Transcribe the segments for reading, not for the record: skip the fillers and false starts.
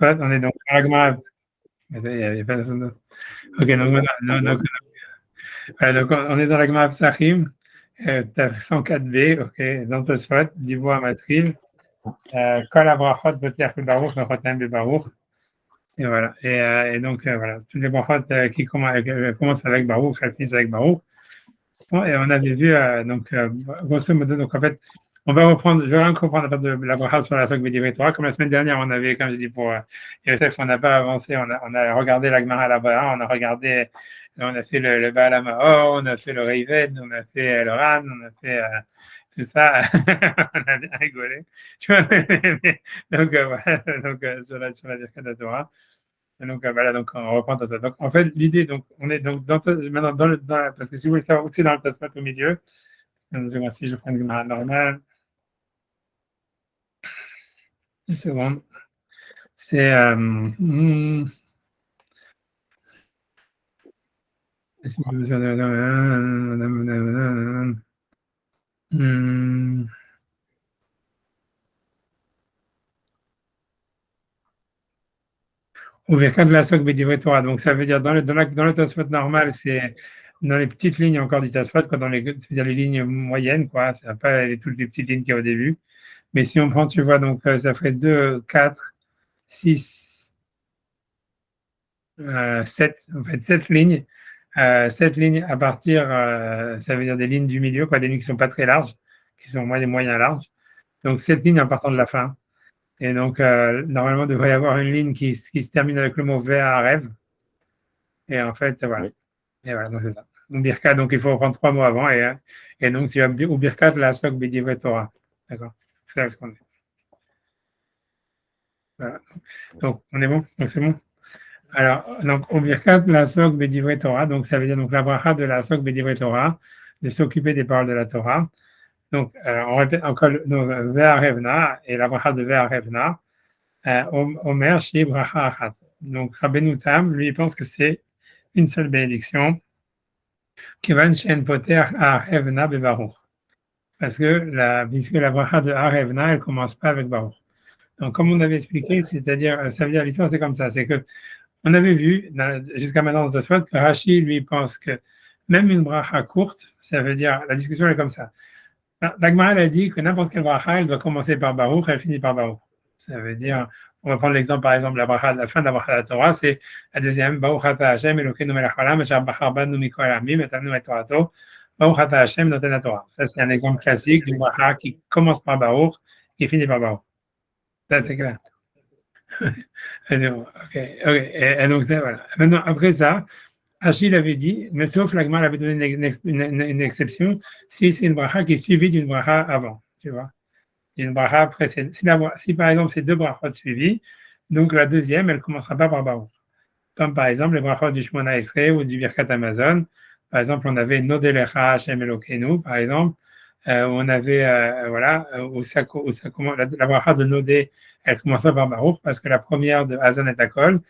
Tosfot, on est donc à la Gemara. Il n'y avait pas de... Ok, donc voilà, donc on est dans la Gemara Psachim, 104b, ok, dans Tosfot, Diboua Matril, Kol Abrachot B'Tiach Bebaruch, Nechotem Bebaruch, et voilà. Et donc, voilà, toutes les brachot qui commencent avec Baruch, elles finissent avec Baruch. Bon, et on avait vu, donc, grosso modo, donc en fait, on va reprendre, je vais rien comprendre à partir de la bracha sur la Sok B'Divrei Torah. Comme la semaine dernière, on avait, comme je dis pour Yosef, on n'a pas avancé, on a regardé la Gemara là-bas, on a regardé, on a fait le Baal HaMaor, on a fait le Reived, on a fait le Ran, on a fait tout ça, on a bien rigolé. Tu vois, donc, voilà, donc, sur la Birkat Torah. Donc voilà, donc on reprend ça. Donc en fait, l'idée, donc on est donc maintenant parce que si vous voulez faire aussi dans le Tosfot au milieu, si je prends une Gemara normale, une seconde, c'est au Birkat de la Sok B'Divrei Torah. Donc ça veut dire dans le Tosfot normal, c'est dans les petites lignes encore du Tosfot, c'est-à-dire les lignes moyennes, quoi. C'est pas toutes les petites lignes qu'il y a au début. Mais si on prend, tu vois, donc ça ferait 2, 4, 6, 7, en fait, 7 lignes. 7 lignes à partir, ça veut dire des lignes du milieu, quoi, des lignes qui ne sont pas très larges, qui sont moyens larges. Donc 7 lignes en partant de la fin. Et donc, normalement, il devrait y avoir une ligne qui se termine avec le mot vers rêve. Et en fait, voilà. Oui. Et voilà, donc c'est ça. Donc, Birkat, donc il faut reprendre 3 mots avant. Et donc, tu vas au Birkat, la Sok B'Divrei Torah. D'accord. C'est ce qu'on est. Voilà. Donc, on est bon? Donc, c'est bon? Alors, donc, au Birkat, la Sok B'Divrei Torah. Donc, ça veut dire donc la bracha de la Sok B'Divrei Torah, de s'occuper des paroles de la Torah. Donc, on répète encore Ve'arevna et la bracha de Ve'arevna. Omer Shi Bracha Achat. Donc, Rabbeinu Tam, lui, il pense que c'est une seule bénédiction. Kivan Shen Poter Arevna Bebaruch. Parce que puisque la bracha de Arevna, elle ne commence pas avec Baruch. Donc, comme on avait expliqué, c'est-à-dire, ça veut dire, l'histoire, c'est comme ça. C'est que, on avait vu, jusqu'à maintenant, dans Tosfot, que Rashi, lui, pense que même une bracha courte, ça veut dire, la discussion est comme ça. La Gemara, elle a dit que n'importe quelle bracha, elle doit commencer par Baruch, elle finit par Baruch. Ça veut dire, on va prendre l'exemple, par exemple, la fin de la bracha de la Torah, c'est la deuxième, Baruch ata Hashem, Elokeinu melech haolam, asher bachar banu mikol amim, et anu et torato, Baruch ata Hashem, noten la Torah. Ça, c'est un exemple classique d'une bracha qui commence par Baruch et finit par Baruch. Ça, c'est clair. Ok. Et donc, voilà. Maintenant, après ça, Achille avait dit, mais sauf la Gemara avait donné une exception, si c'est une bracha qui est suivie d'une bracha avant, tu vois. Une bracha précédente. Si par exemple c'est deux brachot suivies, donc la deuxième, elle ne commencera pas par Baruch. Comme par exemple les brachot du Shmona Esrei ou du Birkat Hamazon. Par exemple, on avait Nodelecha Hashem Elokeinu, par exemple. On avait, voilà, la bracha de Nodé, elle commence pas par Baruch, parce que la première de Hazan et Akol,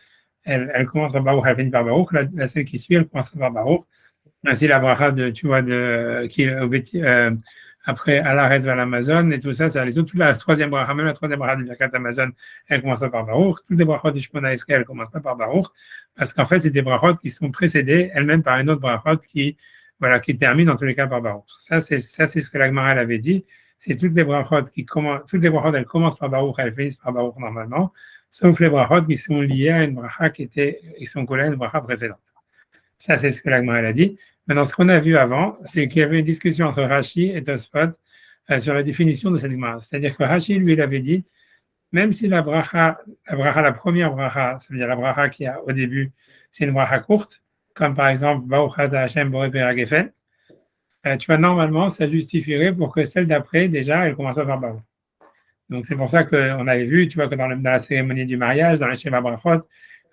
elle commence par Baruch, elle finit par Baruch. La celle qui suit, elle commence par Baruch. Ainsi, la bracha après Alaretz vers l'Amazon et tout ça, les autres, la troisième bracha, même la troisième bracha du Birkat Hamazon, elle commence pas par Baruch. Toutes les brachot du Shmona Esrei, elles commencent pas par Baruch, parce qu'en fait, c'est des brachot qui sont précédées elles-mêmes par une autre brachot qui termine en tous les cas par Baruch. Ça, c'est ce que la Gemara avait dit. C'est toutes les brachot elles commencent par Baruch, elles finissent par Baruch normalement, sauf les brachot qui sont liées à une bracha qui sont collées à une bracha précédente. Ça, c'est ce que la Gemara a dit. Maintenant, ce qu'on a vu avant, c'est qu'il y avait une discussion entre Rashi et Tosfot sur la définition de cette Gemara. C'est-à-dire que Rashi, lui, il avait dit, même si la première bracha, ça veut dire la bracha qui a au début, c'est une bracha courte, comme par exemple, Baruch Ata Hashem Borei Perek Gefen, tu vois, normalement, ça justifierait pour que celle d'après, déjà, elle commence par Baruch. Donc, c'est pour ça qu'on avait vu, tu vois, que dans la cérémonie du mariage, dans les Shema Brachot,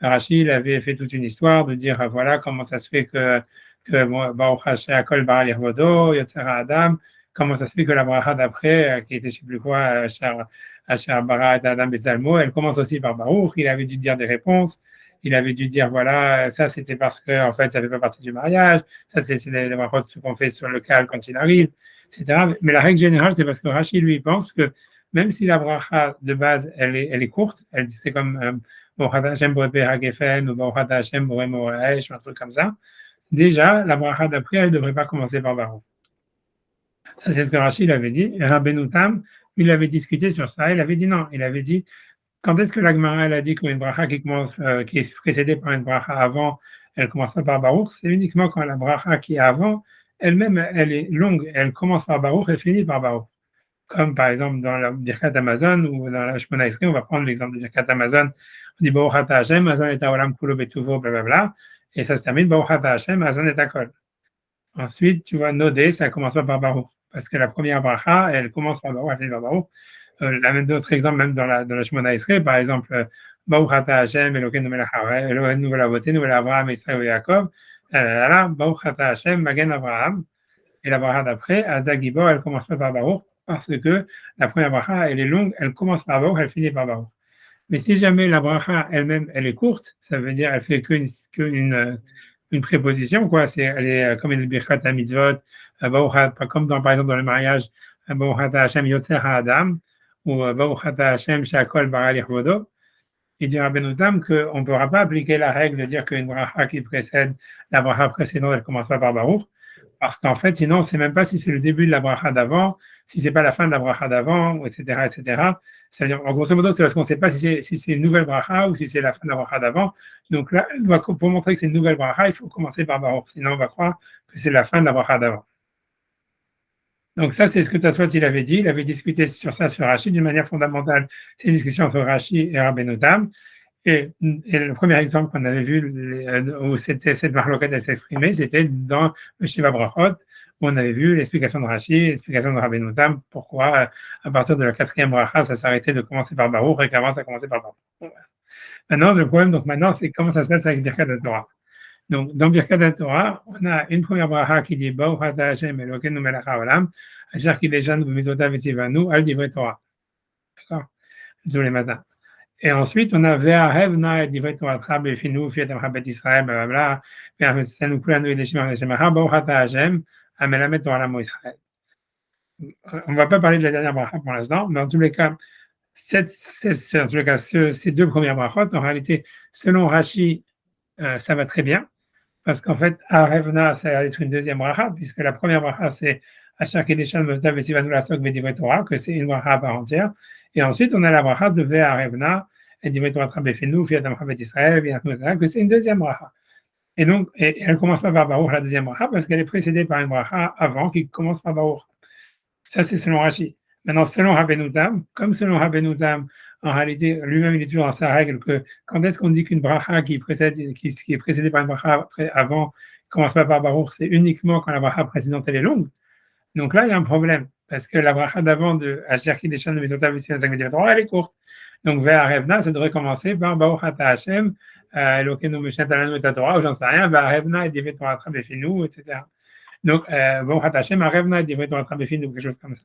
Rashi, il avait fait toute une histoire de dire, voilà, comment ça se fait que Baruch Hashem Akol Bara Lirvodo, Yotzera Adam, comment ça se fait que la bracha d'après, qui était je ne sais plus quoi, Asher Bara et Adam Bezalmo, elle commence aussi par Baruch. Il avait dû dire des réponses. Il avait dû dire, voilà, ça c'était parce que, en fait, ça ne fait pas partie du mariage. Ça, c'est les brachot qu'on fait sur le cal quand il arrive, etc. Mais la règle générale, c'est parce que Rashi, lui, pense que même si la bracha de base, elle est courte, c'est comme Baruch Hashem Boré Hagefen ou Baruch Hashem Boré Moresh, un truc comme ça, déjà, la bracha d'après, elle ne devrait pas commencer par Baruch. Ça, c'est ce que Rachid avait dit. Et Rabbeinu Tam, il avait discuté sur ça. Il avait dit non. Il avait dit quand est-ce que la Gemara elle a dit qu'une bracha qui commence, qui est précédée par une bracha avant, elle commence pas par Baruch. C'est uniquement quand la bracha qui est avant, elle-même, elle est longue. Elle commence par Baruch et finit par Baruch. Comme par exemple dans la Birkat Amazon ou dans la Shemona Esrei, on va prendre l'exemple de Birkat Amazon. On dit Baruch Ata Hashem, Azon et Haolam Kulo Betuvo, blablabla. Et ça se termine Baruch Ata Hashem, Azon et Hakol. Ensuite, tu vois, Nodé, ça commence pas par Baruch. Parce que la première bracha, elle commence par Baruch, elle finit par Baruch. D'autres exemples, même dans la Shemona Esrei, par exemple, Baruch Ata Hashem, Elokeinu melech haaretz, Eloheinu v'lavotenu, Avraham, Israël et Yaakov, Baruch Ata Hashem, Magen Avraham. Et la bracha d'après, Azak Gibor, elle commence pas par Baruch, parce que la première bracha, elle est longue, elle commence par Baruch, elle finit par Baruch. Mais si jamais la bracha elle-même, elle est courte, ça veut dire elle fait qu'une préposition, quoi. Elle est comme une birkat à mitzvot, comme par exemple dans le mariage, Baruch Ata Hashem Yotzer HaAdam, ou Baruch Ata Hashem Shakol Bara Lichvodo. Il dit Rabbeinu Tam qu'on ne pourra pas appliquer la règle de dire qu'une bracha qui précède la bracha précédente, elle commence pas par Baruch, parce qu'en fait, sinon, on ne sait même pas si c'est le début de la bracha d'avant, si c'est pas la fin de la bracha d'avant, etc., etc. C'est-à-dire, en grosso modo, c'est parce qu'on ne sait pas si c'est une nouvelle bracha ou si c'est la fin de la bracha d'avant. Donc là, pour montrer que c'est une nouvelle bracha, il faut commencer par Baruch. Sinon, on va croire que c'est la fin de la bracha d'avant. Donc ça, c'est ce que Tosfot il avait dit. Il avait discuté sur ça sur Rashi d'une manière fondamentale. C'est une discussion entre Rashi et Rabbeinu Tam. Et le premier exemple qu'on avait vu où cette marloquette s'exprimait, c'était dans le Shiva Brachot, où on avait vu l'explication de Rashi, l'explication de Rabbeinu Tam, pourquoi à partir de la quatrième bracha, ça s'arrêtait de commencer par Baruch et qu'avant ça commençait par Baruch. Maintenant, le problème, c'est comment ça se passe avec Birkat Torah. Donc, dans Birkat Torah, on a une première bracha qui dit Baruch Ata Hashem Elokeinu melech haolam, asher kideshanu b'mitzvotav v'tzivanu al divrei Torah. D'accord? Tous les matins. Et ensuite, on a Ve'arevna et divrei Toratcha b'finu fiat amchabet Israël, blablabla, ve'arvetsenu kulanu edeshim ha'neshemecha, Baruch Ata Hashem, amelamet Torah l'amo Israël. On ne va pas parler de la dernière bracha pour l'instant, mais en tous les cas, ces deux premières brachot, en réalité, selon Rashi, ça va très bien. Parce qu'en fait, Arevna, ça va être une deuxième bracha, puisque la première bracha, c'est Asher Kedeshan Mosdav Vetivanu Lasok Vedivrei Torah, que c'est une bracha à part entière. Et ensuite, on a la bracha de Ve'arevna, et Divrei Torah Trabefenu, Fiat Amchabet Israël, que c'est une deuxième bracha. Et donc, elle ne commence pas par Baruch, la deuxième bracha, parce qu'elle est précédée par une bracha avant qui commence par Baruch. Ça, c'est selon Rashi. Maintenant, selon Rabbeinu Tam, comme selon Rabbeinu Tam, en réalité, lui-même, il est toujours dans sa règle que quand est-ce qu'on dit qu'une bracha qui est précédée par une bracha avant ne commence pas par Baruch, c'est uniquement quand la bracha précédente, elle est longue. Donc là, il y a un problème, parce que la bracha d'avant de Asher Kideshan de Mitzvotav V'tzivanu, elle est courte. Donc, Ve'arevna, ça devrait commencer par Baruch Ata Hashem, Elokeinu Meshinat Alanu et Torah, ou j'en sais rien, Ve'arevna et Divrei Torah Befinu, etc. Donc, Baruch Ata Hashem, Arevna et Divrei Torah Befinu, quelque chose comme ça.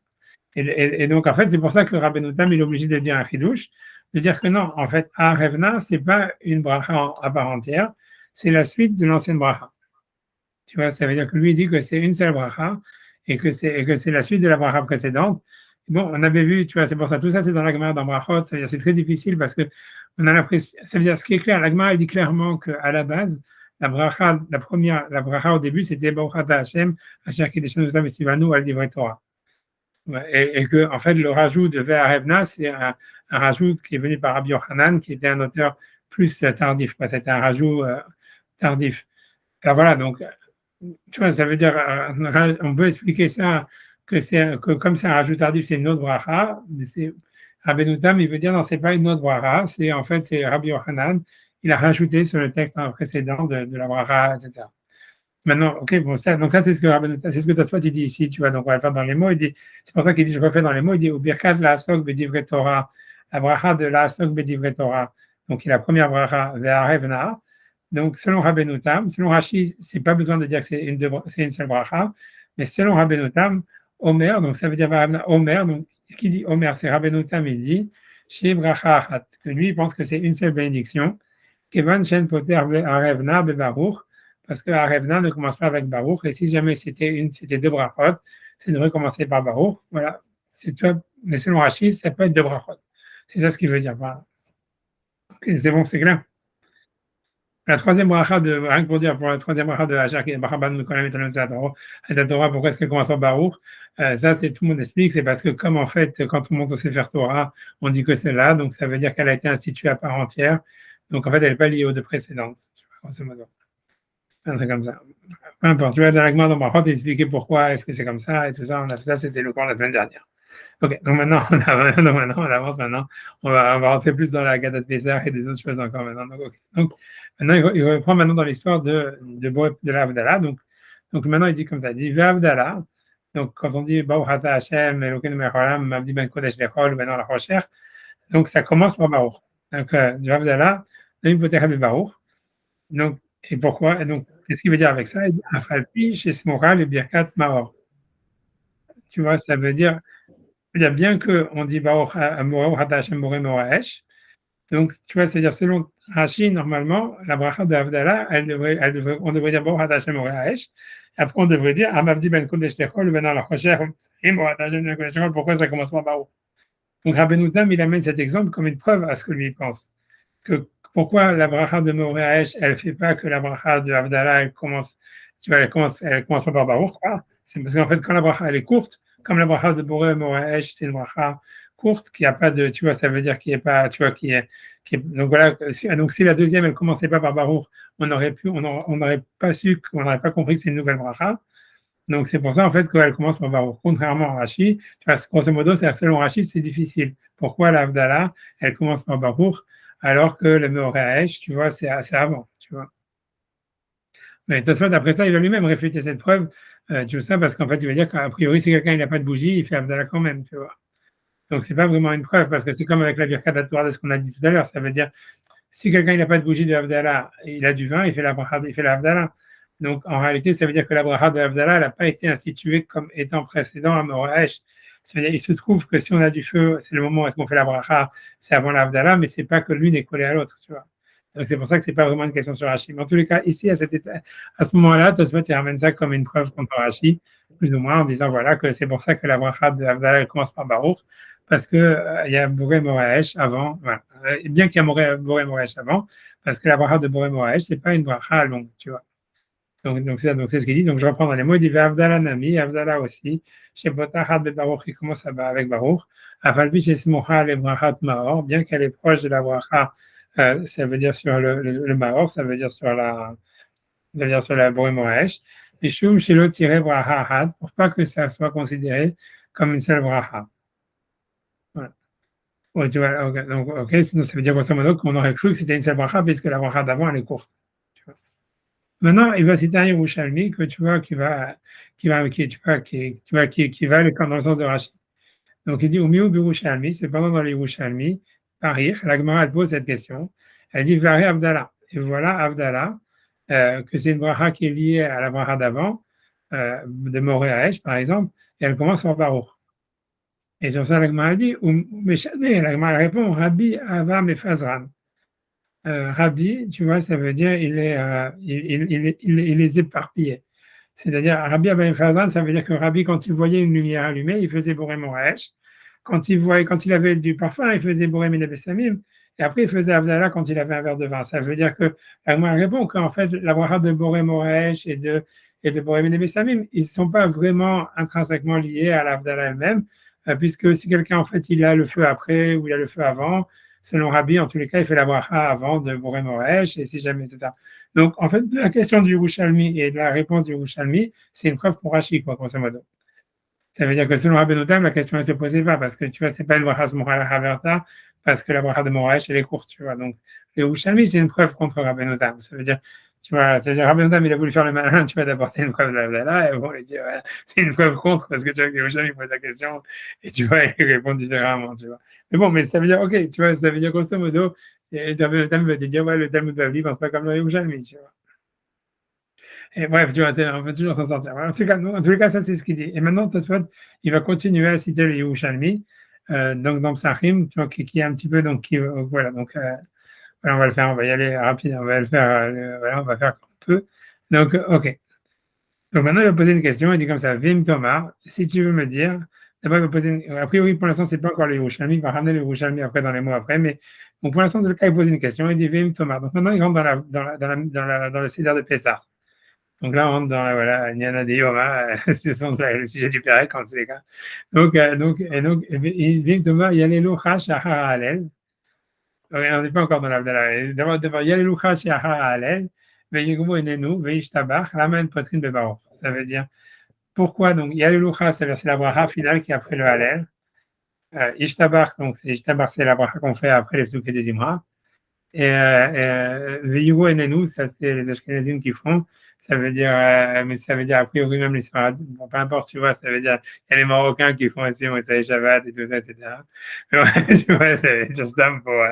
Et donc, en fait, c'est pour ça que Rabbeinu Tam, il est obligé de dire un chidouche, de dire que non, en fait, Arevna, ce n'est pas une bracha à part entière, c'est la suite de l'ancienne bracha. Tu vois, ça veut dire que lui, il dit que c'est une seule bracha et que c'est la suite de la bracha précédente. Bon, on avait vu, tu vois, c'est pour ça, tout ça, c'est dans la Gemara dans Brachot, ça veut dire c'est très difficile parce que on a l'impression, ça veut dire, ce qui est clair, la Gemara, elle dit clairement qu'à la base, la bracha au début, c'était Baruch Ata Hashem, Asher Kideshan Mosdav V'tzivanu al divrei Torah. Et que, en fait, le rajout de Ve'arevna, c'est un rajout qui est venu par Rabbi Yochanan, qui était un auteur plus tardif. C'était un rajout tardif. Alors voilà, donc, tu vois, ça veut dire, on peut expliquer ça, que comme c'est un rajout tardif, c'est une autre bracha. Rabbeinu Tam, il veut dire, non, c'est pas une autre bracha, c'est Rabbi Yochanan, il a rajouté sur le texte précédent de la bracha, etc. Maintenant, ok, bon, donc ça, c'est ce que Tosfot il dit ici, tu vois, donc on va le faire dans les mots, il dit, c'est pour ça qu'il dit, je refais dans les mots, il dit, au birkat la'asok b'divrei Torah, la bracha de la'asok b'divrei Torah, donc il a la première bracha, ve'arevna, donc selon Rabbeinu Tam, selon Rashi, c'est pas besoin de dire que c'est une seule bracha, mais selon Rabbeinu Tam, Omer, donc ça veut dire ve'arevna, Omer, donc ce qu'il dit Omer, c'est Rabbeinu Tam, il dit, chez bracha achat, que lui, il pense que c'est une seule bénédiction, kevan shen poter ve'arevna be'baruch, parce que Arevna ne commence pas avec Baruch, et si jamais c'était deux brachot, ça devrait commencer par Baruch. Voilà, mais selon Rashi, ça peut être deux brachot. C'est ça ce qu'il veut dire. Voilà. c'est bon, c'est clair. La troisième bracha de, rien que pour dire, pour la troisième bracha de Hachar, qui est Bachaban Mekolam et Torah, pourquoi est-ce qu'elle commence par Baruch? Ça, c'est tout le monde explique, c'est parce que comme en fait, quand on monte au Sefer Torah, on dit que c'est là, donc ça veut dire qu'elle a été instituée à part entière. Donc en fait, elle n'est pas liée aux deux précédentes. Tu vois, grosso modo. Un truc comme ça. Peu importe. Tu vois, dans la Gemara, dans Brachot, il expliquait pourquoi est-ce que c'est comme ça et tout ça. On a fait ça, c'était le cours la semaine dernière. Ok, donc maintenant, on avance maintenant. On va rentrer plus dans la Gadat Pézar et des autres choses encore maintenant. Donc, ok. Donc maintenant, il reprend maintenant dans l'histoire de l'Avdallah. Donc maintenant, il dit comme ça, il dit V'Avdallah. Donc quand on dit Baruch Ata Hashem, Elokeinu melech haolam, Mavdi ben Kodesh lechol, ben la Rocher, donc ça commence par Baruch. Donc V'Avdallah, une hypothèse de Baruch. Donc, et pourquoi? Et donc, qu'est-ce qu'il veut dire avec ça? Il dit Afalpi chez Smora le Birkat Maor. Tu vois, ça veut dire bien qu'on dit Baruch Ata Hashem Boré Moraesh. Donc, tu vois, c'est-à-dire, selon Rashi, normalement, la bracha de Havdalah, on devrait dire Baruch Ata Hashem Moraesh. Après, on devrait dire Amavdi ben Kodesh Lechol, ben la Rocher, pourquoi ça commence par Baruch? Donc, Rabbeinu Tam, il amène cet exemple comme une preuve à ce que lui pense. Que pourquoi la bracha de Moraesh, elle ne fait pas que la bracha de Havdalah, elle commence, tu vois, elle commence pas par Baruch, quoi. C'est parce qu'en fait, quand la bracha, elle est courte, comme la bracha de Boré Moraesh, c'est une bracha courte, qui a pas de, tu vois, ça veut dire qu'il n'est pas, tu vois, donc voilà, donc si la deuxième, elle commençait pas par Baruch, on n'aurait pas su, on n'aurait pas compris que c'est une nouvelle bracha. Donc c'est pour ça, en fait, qu'elle commence par Baruch. Contrairement à Rashi, tu vois, grosso modo, c'est selon Rashi, c'est difficile. Pourquoi la Havdalah, elle commence par Baruch, alors que le Meoraesh, tu vois, c'est avant, tu vois. Mais de toute façon, d'après ça, il va lui-même réfuter cette preuve, tu vois ça, parce qu'en fait, il va dire qu'a priori, si quelqu'un n'a pas de bougie, il fait Havdalah quand même, tu vois. Donc, c'est pas vraiment une preuve, parce que c'est comme avec la Birkat Torah de ce qu'on a dit tout à l'heure, ça veut dire, si quelqu'un n'a pas de bougie de Havdalah, il a du vin, il fait la Havdalah. Donc, en réalité, ça veut dire que la bracha de Havdalah n'a pas été instituée comme étant précédent à Moraesh. C'est-à-dire, il se trouve que si on a du feu, c'est le moment où est-ce qu'on fait la bracha, c'est avant la Havdalah, mais c'est pas que l'une est collée à l'autre, tu vois. Donc, c'est pour ça que c'est pas vraiment une question sur Rashi. Mais en tous les cas, ici, à ce moment-là, Tosfot, il ramène ça comme une preuve contre Rashi, plus ou moins, en disant, voilà, que c'est pour ça que la bracha de Havdalah, elle commence par Baruch, parce que il y a Boré Moraesh avant, voilà. Bien qu'il y a Boré Moraesh avant, parce que la bracha de Boré Moraesh, c'est pas une bracha longue, tu vois. Donc c'est ce qu'il dit. Donc je reprends dans les mots. Il dit Avdallah Nami, Avdallah aussi. Chez Botahad de Baruch, il commence avec Baruch. Afalbi chez Smocha le Brachat Maor, bien qu'elle est proche de la bracha, ça veut dire sur le Maor, ça veut dire sur la Boré Moraesh. Et Shum chez l'autre tiré Bracha Had, pour pas que ça soit considéré comme une seule bracha. Voilà. Ouais, tu vois, okay. Donc, ok, sinon ça veut dire grosso modo qu'on aurait cru que c'était une seule bracha, puisque la bracha d'avant, elle est courte. Maintenant, il va citer un Yerushalmi que tu vois qui va aller dans le sens de Rashi. Donc il dit au milieu du Yerushalmi, c'est pendant dans les Yerushalmi, Paris, la Gemara pose cette question. Elle dit Vari Avdallah. Et voilà Avdallah, que c'est une bracha qui est liée à la bracha d'avant, de Moréaesh par exemple, et elle commence par Baruch. Et sur ça, la Gemara dit, la Gemara répond Rabbi Ava Mefazran. Rabbi, tu vois, ça veut dire il est éparpillé. C'est-à-dire, Rabbi Abaye Fazan, ça veut dire que Rabbi, quand il voyait une lumière allumée, il faisait Boré Moraesh. Quand il avait du parfum, il faisait Boré Minebessamim. Et après, il faisait Avdallah quand il avait un verre de vin. Ça veut dire que, la répond qu'en fait, la bracha de Boré Moraesh et de Boré Minebessamim, ils ne sont pas vraiment intrinsèquement liés à l'Avdallah elle-même, puisque si quelqu'un, en fait, il a le feu après ou il a le feu avant, selon Rabbi, en tous les cas, il fait la bracha avant de Boré Moraesh, et si jamais, etc. Donc, en fait, la question du Yerushalmi et de la réponse du Yerushalmi, c'est une preuve pour Rashi, quoi, grosso modo. Ça veut dire que selon Rabbeinu Tam, la question ne se posait pas, parce que, tu vois, c'est pas une bracha Smora Haverta, parce que la bracha de Moraesh, elle est courte, tu vois. Donc, le Yerushalmi, c'est une preuve contre Rabbeinu Tam. Ça veut dire, tu vois, c'est-à-dire Rabbeinu Tam, il a voulu faire le malin, tu vois, d'apporter une preuve de l'Avdallah, et bon, il dit, ouais, c'est une preuve contre, parce que tu vois, que Yerushalmi pose la question, et tu vois, il répond différemment, tu vois. Mais bon, mais ça veut dire, ok, tu vois, ça veut dire grosso modo, et Rabbeinu Tam va te dire, ouais, le Talmud Bavli pense pas comme le Yerushalmi, tu vois. Et bref, tu vois, on peut toujours s'en sortir. En tous les cas, ça, c'est ce qu'il dit. Et maintenant, Tosfot, il va continuer à citer le Yerushalmi, donc dans Psachim, tu vois, qui est un petit peu, donc, voilà, donc, voilà, on va le faire, on va y aller rapide, on va le faire, voilà, on va faire comme on peut. Donc, ok. Donc maintenant, il va poser une question, il dit comme ça, Vim Tomar, si tu veux me dire, d'abord, il va poser a priori, pour l'instant, c'est pas encore le Yerushalmi, il va ramener le Yerushalmi après, dans les mots après, mais Donc, pour l'instant, le cas, il pose une question, il dit Vim Thomas. Donc, maintenant, il rentre dans le Seder de Pessah. Donc là, on rentre dans, voilà, Nyana de Yoma, ce sont le sujet du Pérec, en tous les cas. Vim Thomas, Yalelu Shachar Halel. On n'est pas encore dans l'Abdallah. D'abord, Yalelu Shachar Halel, Veyigmo Enenu, Veishtabach, Raman Potrine Bebarok. Ça veut dire, pourquoi donc Yalelu c'est la bracha finale qui est après le Halel. Ishtabar, donc Ishtabar, c'est la bracha qu'on fait après les psuké des Imra. Et Veyugo Enenu, ça c'est les Ashkenazim qui font. Ça veut dire, mais ça veut dire a priori même les Sfaradimes, bon, peu importe, tu vois, ça veut dire, il y a les Marocains qui font aussi Moussaï Shabbat et tout ça, etc. Mais ouais, tu vois, c'est juste pour.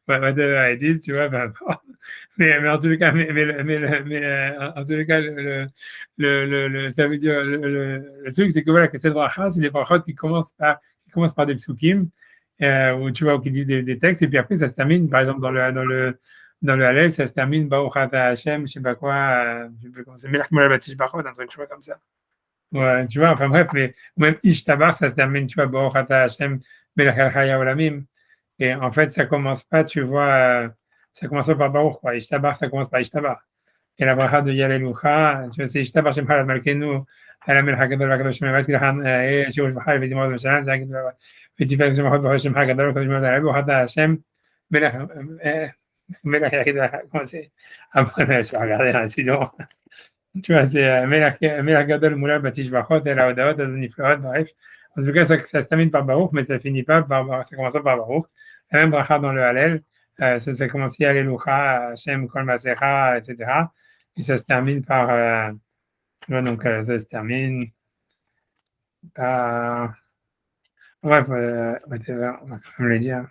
Whatever it is, tu vois, peu importe. Mais en tout cas, en tout cas, ça veut dire, le truc, c'est que voilà, que cette bracha, c'est des brachot qui commencent par des psukim, où tu vois, qui disent des textes, et puis après, ça se termine, par exemple, dans le Hallel, ça se termine, Baruch Ata Hashem, je sais pas quoi, je sais pas comment c'est, Melach Molal Batish Barot, un truc, tu vois, comme ça. Ouais, tu vois, enfin bref, mais même Ishtabar, ça se termine, tu vois, Baruch Ata Hashem, Melach Al-Chaya Olamim. Et en fait, ça commence pas, tu vois, ça commence pas par Baruch, quoi. Ishtabar, ça commence par Ishtabar. Et la bracha de Yalelucha, tu vois, c'est Ishtabar Shem Halal Malkenu, Halam El Hagadol Hakadosh Mevas Gilchan, Shiur Shvachal, Vedimot Meshalan, Zagid, Vetifak Shem Hachot Shem Hagadol, Hakadosh Mevas Gilchan, Baruch Ata Hashem, Melach Yachid, comment c'est? Après, je vais regarder là, sinon. Tu vois, c'est Melach Gadol Moulal Batish Vachot, et la Odaot, Azoniflot, bref. En tout cas, ça se termine par Baruch, mais ça finit pas par, ça commence pas par Baruch. La même bracha dans le Hallel, ça commence à Alléluia, Hashem, Kol Masecha, etc. Et ça se termine par, tu vois, donc ça se termine par, bref, whatever, on peut me le dire.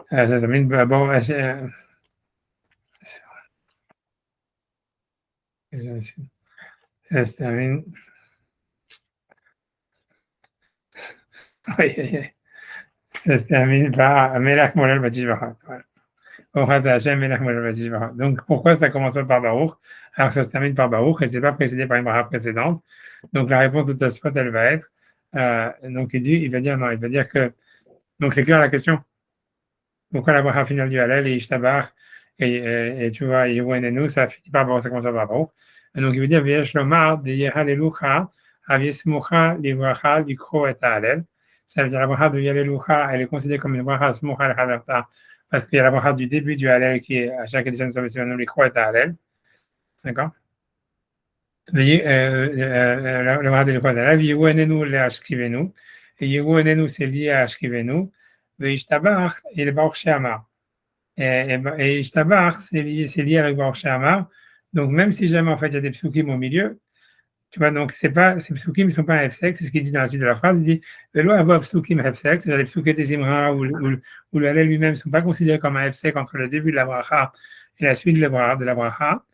Ça se termine par, bon, ça se termine. Oui, ça se termine par Melach Molal Batish Vachot. Donc, pourquoi ça commence pas par Baruch alors que ça se termine par Baruch et c'est pas précédé par une bracha précédente? Donc, la réponse de Tosfot, elle va être, donc il va dire non, il va dire que, donc c'est clair la question. Pourquoi la bracha finale du Hallel et Ishtabar et tu vois, Yehuenenu, ça finit par Baruch, ça commence par Baruch. Et donc, il veut dire, V'yesh lomar de Yehalelucha, Aviesmucha, Livracha, Likro et Hallel. Ça veut dire la bracha de Yehalelucha, elle est considérée comme une bracha Smucha al-Haverta, parce qu'il y a la bracha du début du Hallel qui est à chaque édition de Salvation, les croix et Hallel. D'accord? La bracha de croix et Hallel. Yehuenenu le Ashkivenu. Et Yehuenenu, c'est lié à Ashkivenu. Veishtabach, et le Baruch She'amar. Et Ishtabach, c'est lié avec Baruch She'amar. Donc, même si jamais, en fait, il y a des psukim au milieu, tu vois, donc ces psukim ne sont pas un F-sec, c'est ce qu'il dit dans la suite de la phrase. Il dit Velo avoir psukim F-sec, c'est-à-dire les psukim des Imra ou le Hallel lui-même ne sont pas considérés comme un F-sec entre le début de la bracha et la suite de la bracha.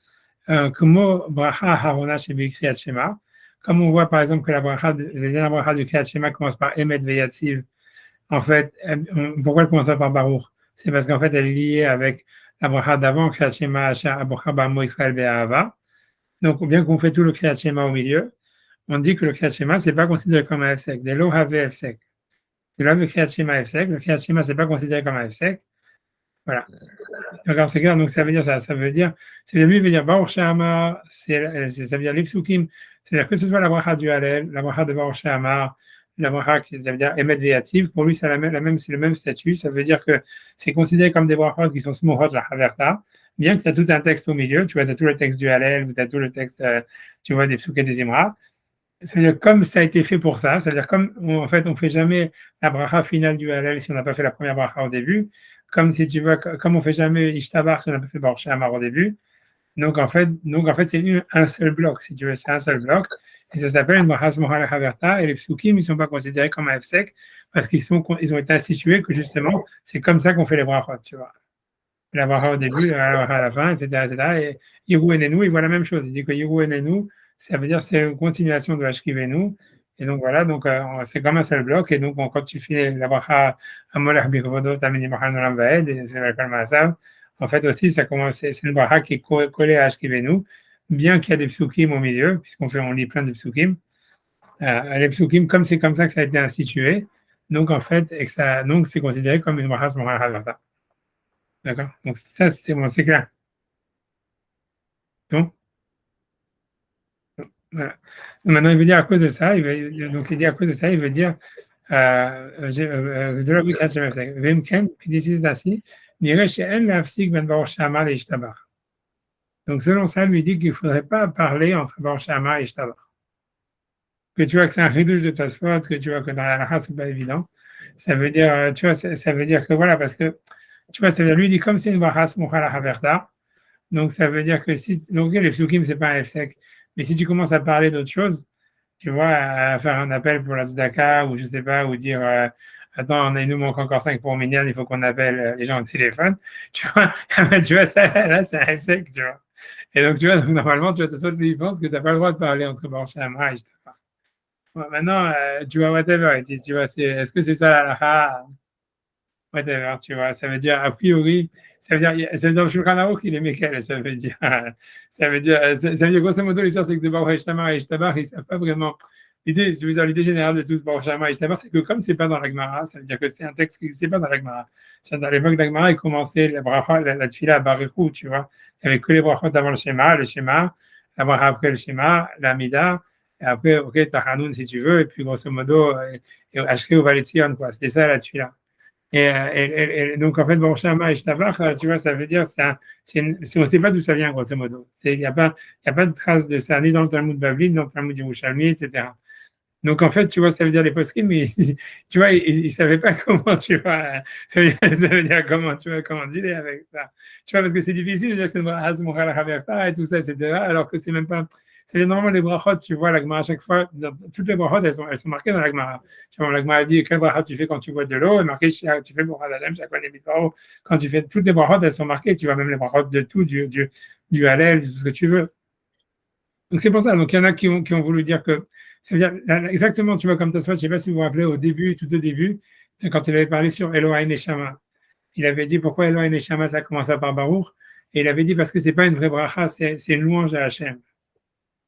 Comme bracha harona chez Kriyat Shema, comme on voit par exemple que la dernière bracha de Kriyat Shema commence par Emet Veyatsiv. En fait, pourquoi elle commence par Baruch? C'est parce qu'en fait, elle est liée avec la bracha d'avant, Kriyat Shema, Abocha Bamo Israël Be'ahava. Donc, bien qu'on fait tout le Kriyat Shema au milieu, on dit que le Kriyat Shema, ce n'est pas considéré comme un F-sec. Des lo have F-sec. De là, le Kriyat Shema F-sec. Le Kriyat Shema, ce n'est pas considéré comme un F-sec. Voilà. Donc, c'est clair. Donc, ça veut dire ça. Ça veut dire, c'est lui veut dire Baruch She'amar, ça veut dire l'Ipsukim. C'est-à-dire que ce soit la bracha du Hallel, la bracha de Baruch She'amar, la bracha qui, ça veut dire Emet Veyativ. Pour lui, c'est c'est le même statut. Ça veut dire que c'est considéré comme des brachot qui sont smuchot la Haverta. Bien que tu as tout un texte au milieu, tu vois, tu as tout le texte du Hallel, ou tu as tout le texte, tu vois, des psuké des Imra. C'est-à-dire comme ça a été fait pour ça, c'est-à-dire comme en fait on fait jamais la bracha finale du Hallel si on n'a pas fait la première bracha au début, comme si tu veux, comme on fait jamais Ishtabar si on n'a pas fait Baruch She'amar au début. Donc en fait c'est un seul bloc, si tu veux, c'est un seul bloc. Et ça s'appelle une bracha Smocha Haverta. Et les psukim, ils ne sont pas considérés comme un F-sec parce ils ont été institués que justement, c'est comme ça qu'on fait les brachot, tu vois. La bracha au début, la bracha à la fin, etc. Et Yehu Enenu, il voit la même chose. Il dit que Yehu Enenu, ça veut dire c'est une continuation de Hashkivenu. Et donc voilà, donc c'est comme un seul bloc. Et donc quand tu fais la bracha Amolach Bikvodo, Tamini Bracha Nolam Vaed, et c'est la Kalmasav, en fait aussi, ça commence, c'est une bracha qui est collée à Hashkivenu, bien qu'il y a des psukim au milieu, on lit plein de psukim. Les psukim, comme c'est comme ça que ça a été institué, Donc, en fait, donc c'est considéré comme une bracha Smocha Haverta. D'accord? Donc, ça, c'est bon, c'est clair. Bon, voilà. Maintenant, il veut dire à cause de ça, donc il dit à cause de ça, il veut dire de la Birkat Shemesek. Vemken, puis d'ici c'est ainsi, n'irait chez elle l'afsik ben Baruch Shama et Ishtabach. Donc, selon ça, lui dit qu'il ne faudrait pas parler entre Baruch Shama et Ishtabach. Que tu vois que c'est un ridouche de ta spot, que tu vois que dans la race, c'est pas évident. Ça veut dire, tu vois, ça veut dire que voilà, parce que, tu vois, ça veut dire, lui dit comme c'est une bracha Smocha la Haverta, donc ça veut dire que si, donc les psukim, c'est pas un F-sec, mais si tu commences à parler d'autre chose, tu vois, à faire un appel pour la Tzedaka, ou je sais pas, ou dire, attends, il nous manque encore 5 pour Minyan, il faut qu'on appelle les gens au téléphone, tu vois, tu vois, ça, là, c'est un F-sec, tu vois. Et donc, tu vois, donc, normalement, tu vois, tu lui penses que tu n'as pas le droit de parler entre Baruch Shama et Ishtabach. Ouais, maintenant, tu vois, whatever, tu vois, est-ce que c'est ça la halakha? Whatever, tu vois, ça veut dire, a priori, ça veut dire dans le Shulchan Aruch, il est Mekel, ça veut dire, ça veut dire, grosso modo, l'histoire, c'est que de Baruch Hashtamar et Ishtabar, ils ne savent pas vraiment. L'idée générale de tous Baruch Hashtamar et Ishtabar, c'est que comme c'est pas dans la Gemara, ça veut dire que c'est un texte qui n'existait pas dans la Gemara. Dans l'époque de la Gemara, il commençait la bracha, la tefila à Barichou, tu vois. Il n'y avait que les brachot avant le schéma, la bracha après le schéma, la mida, et après, ok, Tachanoun si tu veux, et puis grosso modo, Ashke ou Valetzion, quoi. C'était ça la tefila. Et donc, en fait, bon, Shama et Shtabach, tu vois, ça veut dire, on ne sait pas d'où ça vient, grosso modo. Il n'y a pas de trace de ça, ni dans le Talmud Bavli, ni dans le Talmud Yerushalmi, etc. Donc, en fait, tu vois, ça veut dire les poskim, mais tu vois, ils ne savaient pas comment, tu vois, ça veut dire comment, tu vois, comment dealer avec ça. Tu vois, parce que c'est difficile de dire que c'est une bracha Smocha la Haverta et tout ça, etc., alors que c'est même pas. C'est normalement les brachot, tu vois, la Gemara à chaque fois, toutes les brachot, elles sont marquées dans la Gemara. Tu vois, la Gemara dit quelle bracha tu fais quand tu bois de l'eau, et marqué tu fais pour Adalem, chaque fois les mitbaro. Quand tu fais toutes les brachot, elles sont marquées, tu vois, même les brachot de tout, du Hallel, de tout ce que tu veux. Donc c'est pour ça. Donc il y en a qui ont voulu dire que, ça veut dire exactement, tu vois, comme Tosfot, je ne sais pas si vous vous rappelez au début, tout au début, quand il avait parlé sur Elohai Neshama, il avait dit pourquoi Elohai Neshama, ça commence par Baruch, et il avait dit parce que c'est pas une vraie bracha, c'est une louange à Hachem.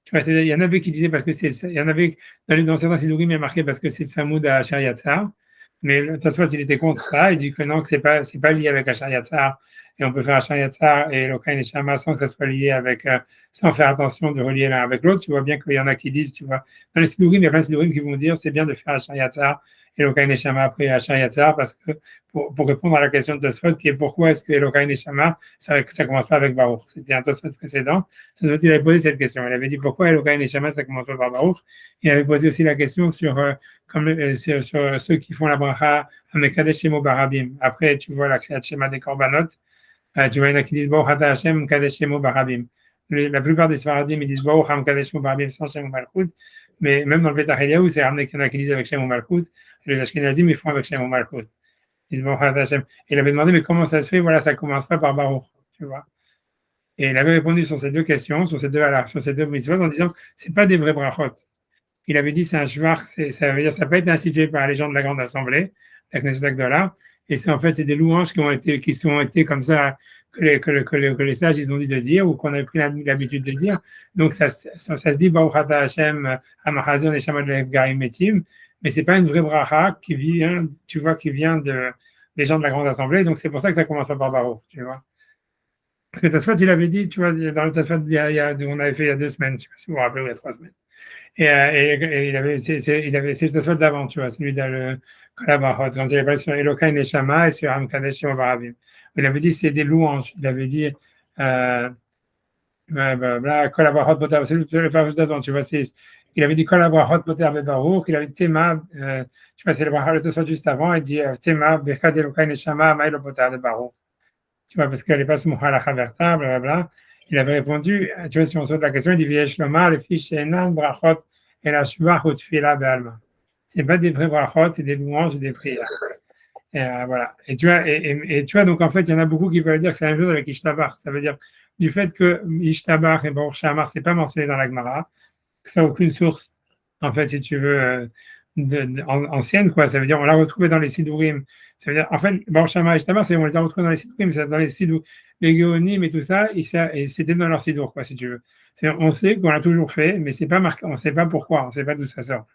Tu vois, il y en avait qui disaient parce que il y en avait dans certains sidurim, il y a marqué parce que c'est Samoud à Shariatzar, mais de toute façon, il était contre ça, il dit que non, que c'est pas lié avec Shariatzar, et on peut faire Shariatzar et Elokai Neshama sans que ça soit lié avec, sans faire attention de relier l'un avec l'autre. Tu vois bien qu'il y en a qui disent, tu vois, dans les sidurim, il y a plein de sidurim qui vont dire c'est bien de faire Shariatzar et Elokai Neshama après Shariatzar parce que pour répondre à la question de Tosfot qui est pourquoi est-ce que Elokai Neshama, ça commence pas avec Baruch. C'était un Tosfot précédent. Il avait posé cette question. Il avait dit pourquoi Elokai Neshama, ça commence pas par Baruch. Il avait posé aussi la question sur, sur ceux qui font la bracha à Mekadesh Shemo Barabim. Après, tu vois la Kriyat Shema des Korbanot. Tu vois, il y en a qui disent Baruch Ata Hashem Mekadesh Shemo Barabim. La plupart des Sfaradim, ils disent Baruch Mekadesh Shemo Barabim sans Shemo Malchut. Mais même dans le Betach Eliyahu, c'est ramené qu'il y en a qui disent avec Shemo Malchut. Les Ashkenazim, ils font avec Shemo Malchut. Ils disent Baruch Ata Hashem. Il avait demandé, mais comment ça se fait? Voilà, ça commence pas par Baruch. Tu vois. Et il avait répondu sur ces deux questions, sur ces deux mitzvot, en disant c'est pas des vrais brachot. Il avait dit c'est un shvar, ça veut dire ça n'a pas été institué par les gens de la grande assemblée, la Knesset Agdola, et c'est en fait c'est des louanges qui sont été comme ça que les sages ils ont dit de dire ou qu'on a pris l'habitude de dire. Donc ça se dit Baruch Ata Hashem Hamachazon et Shamad Garim Metim, mais c'est pas une vraie bracha qui vient, tu vois, qui vient des gens de la grande assemblée. Donc c'est pour ça que ça commence pas par Baruch, tu vois. Parce que Tosfot, il avait dit, tu vois, dans le Tosfot on avait fait il y a 2 semaines, je ne sais pas si vous vous rappelez, ou il y a 3 semaines. Et il avait c'est le Tosfot d'avant, tu vois, celui dans le Kolabachot, quand il avait parlé sur Elokai Neshama et sur Amkadesh Shemo Barabim. Il avait dit c'est des louanges. Il avait dit Kolabachot Poter, c'est le passage d'avant, tu vois, il avait dit Kolabachot Poter Bebaruch, il avait dit Tema, tu vois, c'est le Tosfot juste avant, il dit Tema, Bechad Elokai Neshama, Maïlo Poter de Baruch. Tu vois, parce qu'elle n'est pas Smocha la Chaverta, blablabla. Il avait répondu, tu vois, si on saute la question, il dit Viesh Lomar, le fiche Enan, Brachot, et la Shuvah, Hutfila, Bealma. Ce n'est pas des vrais brachot, c'est des louanges et des prières. Et voilà. Et tu vois, donc en fait, il y en a beaucoup qui veulent dire que c'est la même chose avec Ishtabar. Ça veut dire du fait que Ishtabar et Baruch Shamar, ce n'est pas mentionné dans la Gemara, que ça n'a aucune source, en fait, si tu veux, ancienne, quoi. Ça veut dire on l'a retrouvé dans les Sidurim. Ça veut dire, en fait, Baruch Shama et Ishtabar, on les a retrouvés dans les Sidurim, c'est dans les Sidurim, les Géonim et tout ça, et c'était dans leur Sidur, quoi, si tu veux. On sait qu'on l'a toujours fait, mais c'est pas marqué, on ne sait pas pourquoi, on ne sait pas d'où ça sort.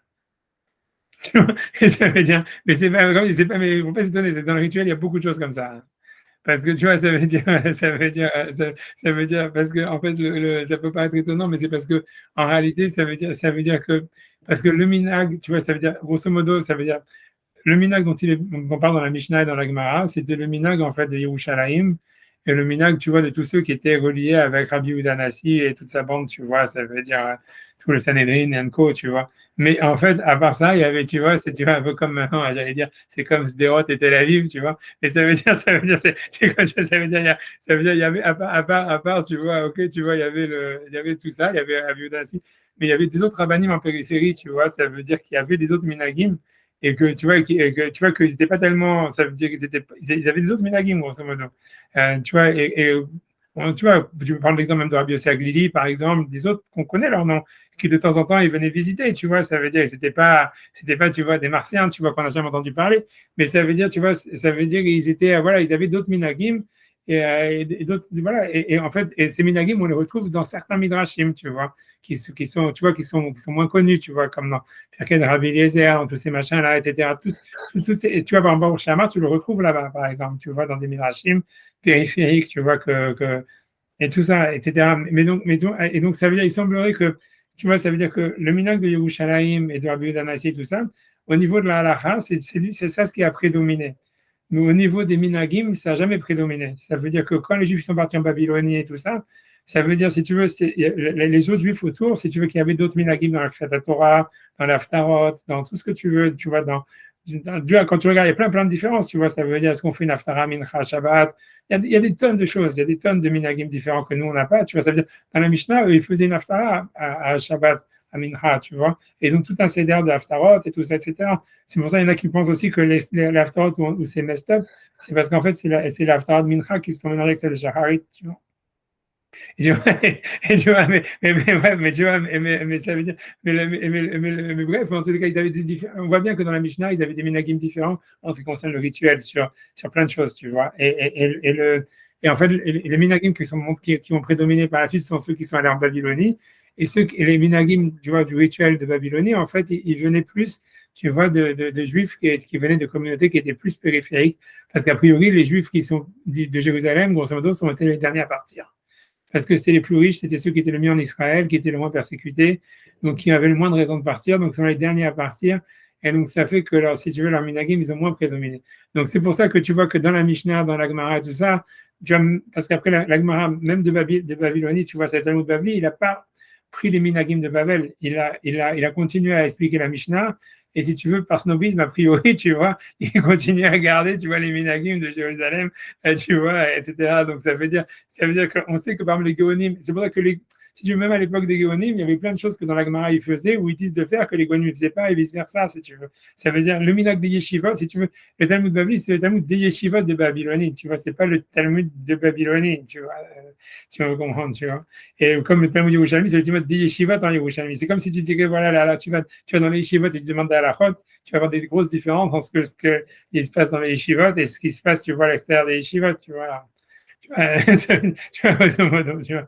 Et ça veut dire, mais c'est pas, mais faut pas s'étonner, dans le rituel, il y a beaucoup de choses comme ça, hein. Parce que tu vois, ça veut dire, ça veut dire, parce que en fait, ça peut paraître étonnant, mais c'est parce que en réalité, ça veut dire que, parce que le minag, tu vois, ça veut dire, grosso modo, ça veut dire, le minag dont on parle dans la Mishnah et dans la Gemara, c'était le minag en fait de Yerushalayim et le minag, tu vois, de tous ceux qui étaient reliés avec Rabbi Yehuda Nassi et toute sa bande, tu vois, ça veut dire tout le Sanhedrin et Co, tu vois. Mais en fait, à part ça, il y avait, tu vois, c'est tu vois, un peu comme maintenant, j'allais dire, c'est comme Sderot et Tel Aviv, tu vois. Et ça veut dire, c'est quoi, tu vois, ça veut dire, il y avait, à part, tu vois, ok, tu vois, il y avait tout ça, il y avait Rabbi Yehuda Nassi, mais il y avait des autres rabbinim en périphérie, tu vois, ça veut dire qu'il y avait des autres minagim et que tu vois, tu vois qu'ils n'étaient pas tellement, ça veut dire ils avaient des autres minagim, grosso modo. Tu vois, tu vois, je prends l'exemple même de Rabbi Yossi Aglili, par exemple, des autres qu'on connaît leur nom, qui de temps en temps ils venaient visiter, tu vois, ça veut dire que c'était pas, tu vois, des Martiens, tu vois, qu'on n'a jamais entendu parler, mais ça veut dire, tu vois, ça veut dire qu'ils étaient, voilà, ils avaient d'autres minagim et d'autres, voilà, et en fait, et ces minagim, on les retrouve dans certains midrashim, tu vois, qui sont, tu vois, qui sont moins connus, tu vois, comme dans Pirkei de Rabbi Eliezer, dans tous ces machins-là, etc. Tu vois, par exemple, au Shamar, tu le retrouves là-bas, par exemple, tu vois, dans des midrashim périphériques, tu vois, et tout ça, etc. Et donc, ça veut dire, il semblerait que, tu vois, ça veut dire que le minhag de Yerushalayim et de Rabbi Yehuda Hanassi, tout ça, au niveau de la halakha, c'est ça ce qui a prédominé. Mais au niveau des minhagim, ça n'a jamais prédominé. Ça veut dire que quand les Juifs sont partis en Babylonie et tout ça, ça veut dire, si tu veux, les autres Juifs autour, si tu veux, qu'il y avait d'autres minhagim dans la Kriyat Torah, dans l'Aftarot, dans tout ce que tu veux, tu vois, quand tu regardes, il y a plein de différences, tu vois, ça veut dire, est-ce qu'on fait une Haftara, Mincha, Shabbat, il y a des tonnes de choses, il y a des tonnes de minhagim différents que nous, on n'a pas, tu vois, ça veut dire, dans la Mishnah, eux, ils faisaient une Haftara à Shabbat, à Mincha, tu vois, et ils ont tout un céder de Haftarot et tout ça, etc. C'est pour ça qu'il y en a qui pensent aussi que les Haftarot où c'est messed up, c'est parce qu'en fait, c'est l'Haftarot Mincha qui se sont mélangés avec celle de Shacharit, tu vois. Et tu vois, ouais, mais tu vois, mais ça veut dire, mais bref, en tout cas, on voit bien que dans la Mishnah, ils avaient des minhagim différents en ce qui concerne le rituel sur plein de choses, tu vois. Et en fait, les minhagim qui ont prédominé par la suite sont ceux qui sont allés en Babylonie. Et les minhagim, tu vois, du rituel de Babylonie, en fait, ils venaient plus, tu vois, de juifs qui venaient de communautés qui étaient plus périphériques. Parce qu'a priori, les juifs qui sont de Jérusalem, grosso modo, sont été les derniers à partir parce que c'était les plus riches, c'était ceux qui étaient le mieux en Israël, qui étaient le moins persécutés, donc qui avaient le moins de raisons de partir, donc ce sont les derniers à partir. Et donc, ça fait que, si tu veux, leurs minagim, ils ont moins prédominé. Donc, c'est pour ça que tu vois que dans la Mishnah, dans la Gemara et tout ça, parce qu'après la Gemara, même de Babylonie, tu vois, c'est le Talmud Bavli, il n'a pas pris les minagim de Babel, il a continué à expliquer la Mishnah. Et si tu veux, par snobisme, a priori, tu vois, il continue à garder, tu vois, les minagim de Jérusalem, tu vois, etc. Donc, ça veut dire qu'on sait que par exemple les Géonim, c'est pour ça que si tu veux, même à l'époque des Géonim, il y avait plein de choses que dans la Gemara ils faisaient ou ils disent de faire que les Géonim ne faisaient pas et vice versa, si tu veux. Ça veut dire le minag des Yeshivot, si tu veux, le Talmud Bavli, c'est le Talmud des Yeshivot de Babylonie, tu vois, c'est pas le Talmud de Babylonie, tu vois, tu vas comprendre, tu vois. Et comme le Talmud Yerushalmi, c'est le Talmud des Yeshivot en Yerushalmi. C'est comme si tu dirais, voilà, là, tu vas dans les Yeshivot et tu demandes à la chôte, tu vas avoir des grosses différences entre ce qui se passe dans les Yeshivot et ce qui se passe, tu vois, à l'extérieur des Yeshivot, tu vois. Tu vois, grosso modo, tu vois.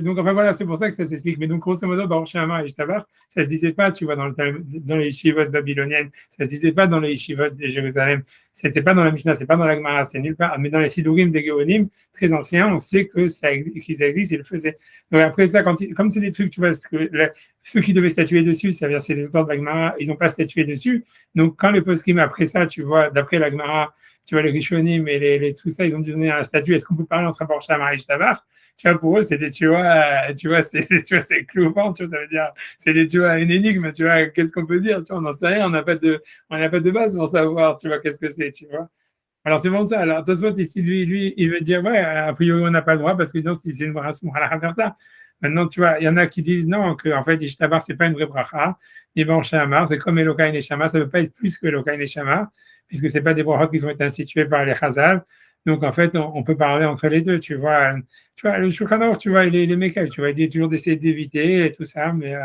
Donc, enfin voilà, c'est pour ça que ça s'explique. Mais donc, grosso modo, Baruch Shama et Ishtabar, ça se disait pas, tu vois, dans les yeshivot babyloniennes, ça se disait pas dans les yeshivot de Jérusalem, c'était pas dans la Mishnah, c'est pas dans la Gemara, c'est nulle part. Mais dans les Sidurim des Géonim, très anciens, on sait qu'ils existent et le faisaient. Donc après ça, comme c'est des trucs, tu vois, ceux qui devaient statuer dessus, ça veut dire c'est les auteurs de la Gemara, ils n'ont pas statué dessus. Donc quand le poskim après ça, tu vois, d'après la Gemara, tu vois, les Rishonim et tout ça, ils ont dû donner un statut. Est-ce qu'on peut parler entre Baruch Shama et Ishtabar? Tu vois, pour eux, c'était, c'est clouvant, tu vois, ça veut dire, tu vois, une énigme, tu vois, qu'est-ce qu'on peut dire? Tu vois, on n'en sait rien, on n'a pas de base pour savoir, tu vois, qu'est-ce que c'est, tu vois. Alors, c'est bon ça. Alors, Tosfot, ici, lui, il veut dire, ouais, a priori, on n'a pas le droit parce que non, c'est une bracha à la Haverta. Maintenant, tu vois, il y en a qui disent non, qu'en fait, Ishtabar, c'est pas une vraie bracha. Et Baruch Shama, c'est comme Elokai Neshama, ça ne veut pas être plus que Elokai Neshama, puisque ce pas des brachot qui ont été institués par les Chazal. Donc, en fait, on peut parler entre les deux, tu vois. Tu vois, le Shulchan Aruch, tu vois, il est mécal, tu vois, il dit toujours d'essayer d'éviter et tout ça, mais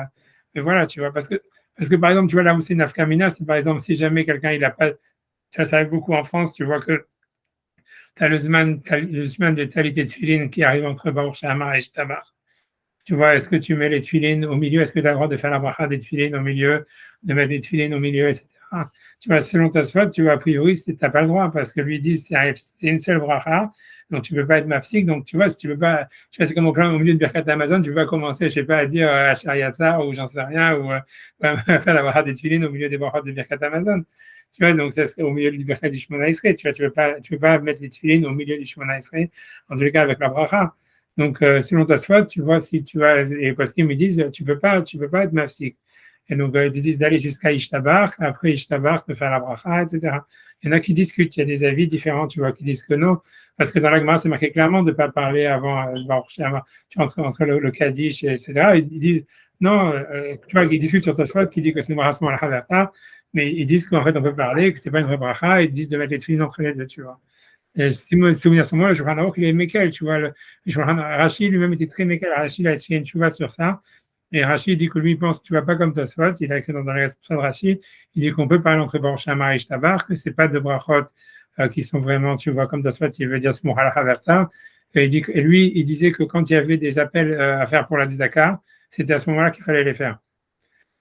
voilà, tu vois, parce que par exemple, tu vois, là où c'est une afkamina, c'est par exemple, si jamais quelqu'un, il n'a pas, ça arrive beaucoup en France, tu vois que tu as le Zman de Talit et Tfilin qui arrive entre Baruch Shama et Shtabar. Tu vois, est-ce que tu mets les tefilines au milieu? Est-ce que tu as le droit de faire la bracha des tefilines au milieu, de mettre les tefilines au milieu, etc. Tu vois, selon ta spot, tu vois, a priori, tu n'as pas le droit parce que lui dit c'est une seule bracha, donc tu ne peux pas être mafsik. Donc tu vois, si tu veux pas, tu vois, c'est comme au milieu de Birkat Amazon, tu ne peux pas commencer, je sais pas, à dire Ashariatza ou j'en sais rien, ou faire la bracha des tefilines au milieu des brachot de Birkat Amazon. Tu vois, donc ça serait au milieu du Birkat du Shemona Esrei. Tu vois, tu veux pas mettre les tefilines au milieu du Shemona Esrei, en tous les cas avec la bracha. Donc, selon ta foi, tu vois, si tu as, et parce qu'ils me disent, tu peux pas être mafsik. Et donc, ils te disent d'aller jusqu'à Ishtabar, après Ishtabar, de faire la bracha, etc. Il y en a qui discutent, il y a des avis différents, tu vois, qui disent que non, parce que dans la Gemara, c'est marqué clairement de ne pas parler avant, tu vois, entre le Kaddish, etc. Ils disent, non, tu vois, ils discutent sur ta foi, qui dit que c'est une bracha à la mais ils disent qu'en fait, on peut parler, que c'est pas une vraie bracha, ils disent de mettre les filines entre les deux, tu vois. Et si mes souvenirs sont moi, le Shulchan Aruch, il est Mekel, tu vois. Le Rashi lui-même était très Mekel. Rashi, il a essayé une chouva sur ça. Et Rashi dit que lui, il pense, tu vois, pas comme Tosfot. Il a écrit dans un responsable de Rashi, il dit qu'on peut parler entre Baruch Shama et Ishtabar, que c'est pas de brachot qui sont vraiment, tu vois, comme Tosfot, il veut dire Smohal Haverta. Et lui, il disait que quand il y avait des appels à faire pour la Tzedaka, c'était à ce moment-là qu'il fallait les faire.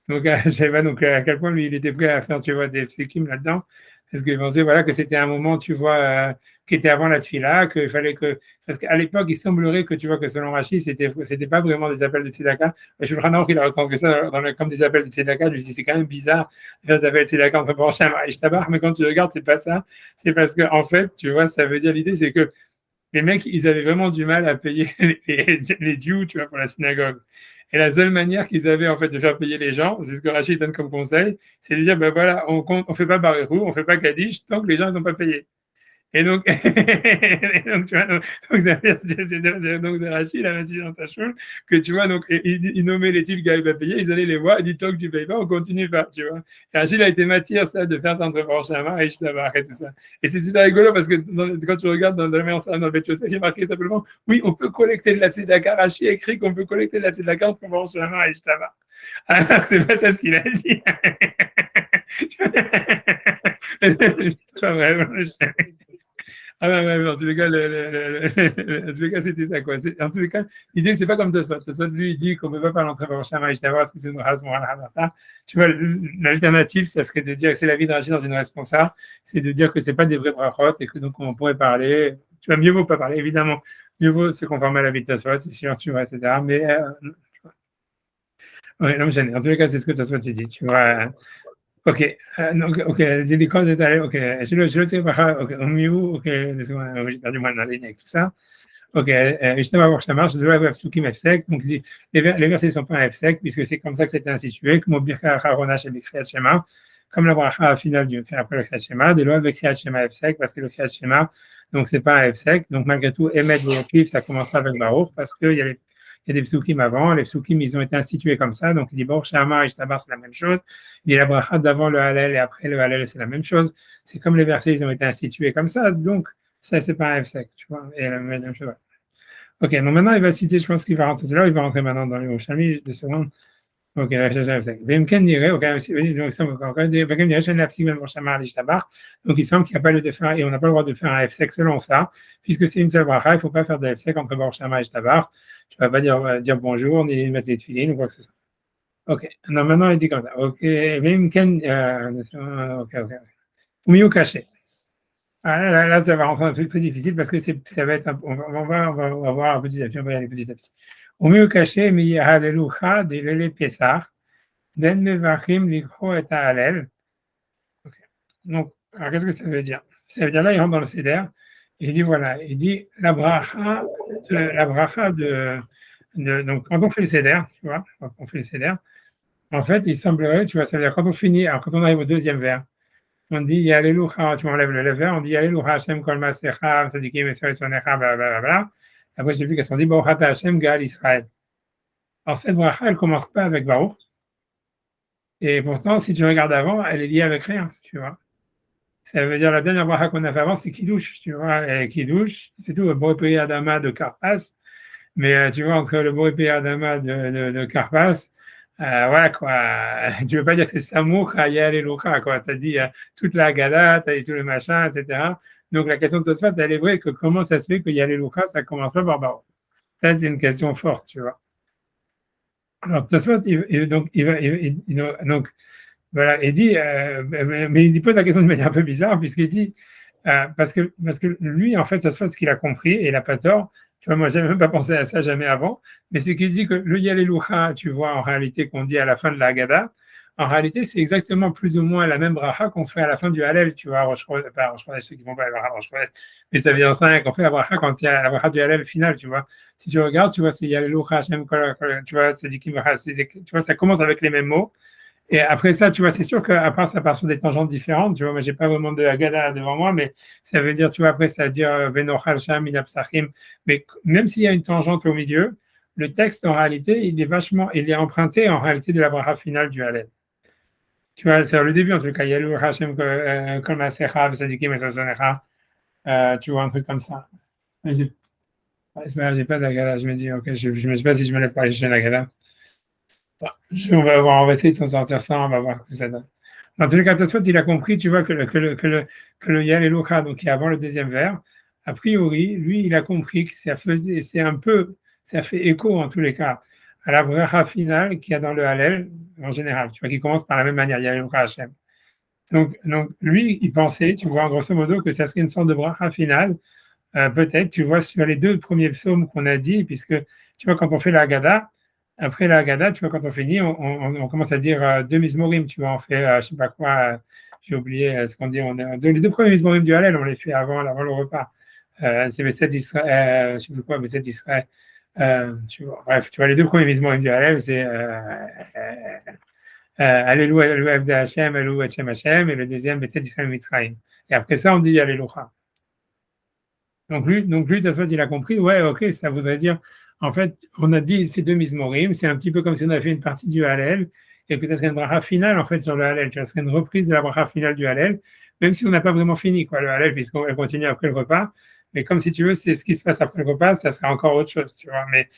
Donc, je sais pas donc, à quel point lui, il était prêt à faire, tu vois, des psikim là-dedans. Parce qu'il pensait, voilà, que c'était un moment, tu vois, qui était avant la tfila, qu'il fallait que. Parce qu'à l'époque, il semblerait que, tu vois, que selon Rachid, c'était pas vraiment des appels de Tzedaka. Je suis vraiment qu'il a retranscrit ça comme des appels de Tzedaka. Je me suis dit, c'est quand même bizarre de faire des appels de Tzedaka entre Borcham et Ishtabar, mais quand tu regardes, c'est pas ça. C'est parce que, en fait, tu vois, ça veut dire l'idée, c'est que les mecs, ils avaient vraiment du mal à payer les dues, tu vois, pour la synagogue. Et la seule manière qu'ils avaient en fait de faire payer les gens, c'est ce que Rachid donne comme conseil, c'est de dire ben voilà, on fait pas Baréhou, on fait pas Kaddish tant que les gens n'ont pas payé. Et donc, et donc, tu vois, donc c'est Rachid, il a dit dans sa choule, que tu vois, donc, il nommait les types qui n'avaient pas payé, ils allaient les voir, ils disent tant que tu ne payes pas, on continue pas, tu vois. Et Rachid a été matière, ça, de faire ça entre Borchama et Ishtabar et tout ça. Et c'est super rigolo parce que quand tu regardes dans le Bet Yosef, il marqué simplement, oui, on peut collecter de la tzedaka. Rachid a écrit qu'on peut collecter de la tzedaka entre Borchama et Ishtabar. Alors, c'est pas ça ce qu'il a dit. Pas vraiment, ah ouais, en tous les cas, en tous les cas, c'était ça, quoi. En tous les cas, l'idée, c'est pas comme Tosfot. Tosfot, lui, il dit qu'on ne peut pas parler entre Shama et Ishtabar parce que c'est une race morale. Tu vois, l'alternative, ça serait de dire que c'est la vie de Rachid dans une responsable, c'est de dire que c'est pas des vrais brachot et que donc on pourrait parler. Tu vois, mieux vaut pas parler, évidemment. Mieux vaut se conformer à la vie de Tosfot, c'est sûr, tu vois, etc. Mais, ouais, non, en tous les cas, c'est ce que Tosfot dit, tu vois. Ok, donc, ok, l'école est allée, ok, je le tiens, ok, au milieu, ok, j'ai perdu moi dans la ligne avec tout ça. Ok, justement, voir que ça marche, je dois avoir Psukim F-Sec, donc les versets ne sont pas F-Sec, puisque c'est comme ça que c'était institué, comme au Birka Harona chez les Kriyat Shema, comme la bracha finale après le Kriyat Shema, des lois avec Kriyat Shema F-Sec, parce que le Kriyat Shema, donc c'est pas un F-Sec, donc malgré tout, Emet Voyatif, ça commence pas avec Baruch, parce qu'il y a des psukim avant, les psukim, ils ont été institués comme ça, donc il dit Baruch Shama et Ishtabar, c'est la même chose, il dit la bracha d'avant le Hallel et après le Hallel, c'est la même chose, c'est comme les versets, ils ont été institués comme ça, donc ça, c'est pas un F-Sec, tu vois, et la même chose. Ok, donc maintenant, il va citer, je pense qu'il va rentrer, c'est là, il va rentrer maintenant dans les Yerushalmi, 2 secondes. Ok, Vemken dirait, ok, donc ça, Vemken dirait, donc il semble qu'il n'y a pas le de faire, et on n'a pas le droit de faire un F-sec selon ça, puisque c'est une seule bracha, il ne faut pas faire de F-sec entre Borshama et Shtabar. Tu ne vas pas dire bonjour, ni mettre les tefilines ou quoi que ce soit. Ok, non, maintenant il dit comme ça. Ok, Vemken, ok. Mieux caché. Ah, là, ça va rentrer dans un truc très difficile parce que ça va être on va voir petit à petit, on va y aller petit à petit. Au mieux caché, mais il y a Hallelujah, des Lélé Pessah, Den Mevachim, Likho et Hallel. Donc, alors qu'est-ce que ça veut dire? Ça veut dire là, il rentre dans le Seder, il dit voilà, il dit la bracha donc quand on fait le Seder, tu vois, quand on fait le Seder, en fait, il semblerait, tu vois, ça veut dire quand on finit, alors quand on arrive au deuxième vers, on dit Yallelucha, tu m'enlèves le vers, on dit Yallelucha Hashem kol masecha, sadikim et sonecha, blablabla. Après, j'ai vu qu'elles sont dit Baruch Hashem Gal Israël. Alors, cette bracha, elle ne commence pas avec Baruch. Et pourtant, si tu regardes avant, elle est liée avec rien, tu vois. Ça veut dire la dernière bracha qu'on a fait avant, c'est Kiddush, tu vois. Et Kiddush, c'est tout, le Boré Adama de Karpas. Mais tu vois, entre le Boré Adama de Karpas, voilà quoi. Tu veux pas dire que c'est Samour, Hayal et Lucha, quoi. Tu as dit toute la Gala, tu as dit tout le machin, etc. Donc la question de Tosfot, elle est vraie que comment ça se fait que Yale Lucha, ça commence pas par Baruch. Ça, c'est une question forte, tu vois. Alors, Tosfot, donc, voilà, il dit, mais il pose la question de manière un peu bizarre, puisqu'il dit, parce que lui, en fait, Tosfot, ce qu'il a compris, et il n'a pas tort, tu vois, moi, j'avais même pas pensé à ça jamais avant, mais c'est qu'il dit que le Yaleloucha, tu vois, en réalité, qu'on dit à la fin de la Haggadah, en réalité, c'est exactement plus ou moins la même bracha qu'on fait à la fin du Hallel, tu vois, pas Rosh Chodesh, ceux qui vont pas à la Rosh Chodesh, mais ça veut dire ça, qu'on fait la bracha quand il y a la bracha du Hallel final, tu vois. Si tu regardes, tu vois, c'est Yaleloucha, Hashem, tu vois, c'est dit tu vois, ça commence avec les mêmes mots. Et après ça, tu vois, c'est sûr qu'à part ça part sur des tangentes différentes. Tu vois, moi, j'ai pas vraiment de Haggadah devant moi, mais ça veut dire, tu vois, après, ça veut dire Venochal Sham, Inapsachim. Mais même s'il y a une tangente au milieu, le texte, en réalité, il est emprunté, en réalité, de la bracha finale du Hallel. Tu vois, c'est le début, en tout cas, Yalou Hashem, Kol Masecha, Sadikim et Sazonecha. Tu vois, un truc comme ça. J'ai pas d'Haggadah. Je me dis, ok, je me sais pas si je me lève pas, j'ai une Haggadah. Bon, on va voir, on va essayer de s'en sortir ça, on va voir ce que ça donne. Dans tous les cas, Tosfot, il a compris, tu vois, que le Yal et l'Okra, donc qui est avant le deuxième vers, a priori, lui, il a compris que ça faisait, c'est un peu, ça fait écho en tous les cas à la bracha finale qu'il y a dans le Hallel en général, tu vois, qui commence par la même manière, Yal et l'Okra Hashem. Donc, lui, il pensait, tu vois, grosso modo, que ça serait une sorte de bracha finale, peut-être, tu vois, sur les deux premiers psaumes qu'on a dit, puisque, tu vois, quand on fait la Haggadah, après la Haggadah, tu vois, quand on finit, on commence à dire deux Mizmorim, tu vois, on fait, je sais pas quoi, j'ai oublié ce qu'on dit, les deux premiers Mizmorim du Hallel, on les fait avant le repas. C'est Besed Israël, je sais plus quoi, Besed Israël. Tu vois, bref, tu vois, les deux premiers Mizmorim du Hallel, c'est Alléluia, Alléluia, Abda Hashem, Alléluia, Hashem Hashem, et le deuxième, Besed Israël Mitzrayim. Et après ça, on dit Alléluia. Donc lui, Tasmat, il a compris, ouais, ok, ça voudrait dire, en fait, on a dit ces deux Mizmorim, c'est un petit peu comme si on avait fait une partie du Hallel, et que ça serait une bracha finale, en fait, sur le Hallel, ça serait une reprise de la bracha finale du Hallel, même si on n'a pas vraiment fini, quoi, le Hallel, puisqu'on va continuer après le repas, mais comme si tu veux, c'est ce qui se passe après le repas, ça serait encore autre chose, tu vois, mais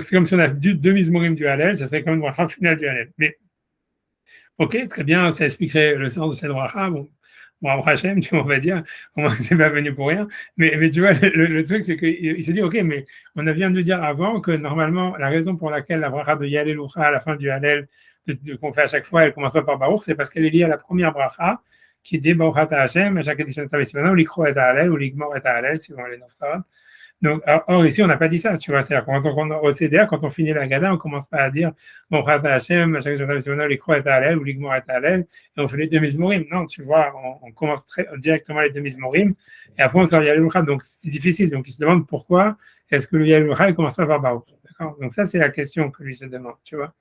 c'est comme si on a deux Mizmorim du Hallel, ça serait comme une bracha finale du Hallel. Mais ok, très bien, ça expliquerait le sens de cette bracha. Bon, Hachem, tu vois, on va dire, au moins c'est pas venu pour rien. Mais tu vois, le truc, c'est qu'il se dit, ok, mais on a vient de dire avant que normalement, la raison pour laquelle la bracha de Yalel Ucha à la fin du Hallel, qu'on fait à chaque fois, elle commence pas par Baruch, c'est parce qu'elle est liée à la première bracha, qui dit Baruch Ata Hashem, à chaque édition de Tavis ou l'Ikro et Hallel, ou l'Igmor et Hallel, si vous voulez dans ça. Donc, or, ici, on n'a pas dit ça, tu vois. C'est-à-dire au CDR, quand on finit la Gada, on ne commence pas à dire bon, Rata Hashem, les croix est à Hallel ou l'Igmor est à Hallel, et on fait les deux Mizmorim. Non, tu vois, on commence directement les deux Mizmorim, et après on sort Yaloucha. Donc, c'est difficile. Donc, il se demande pourquoi est-ce que le Yaloucha ne commence pas par Baruch. D'accord. Donc, ça, c'est la question que lui se demande, tu vois.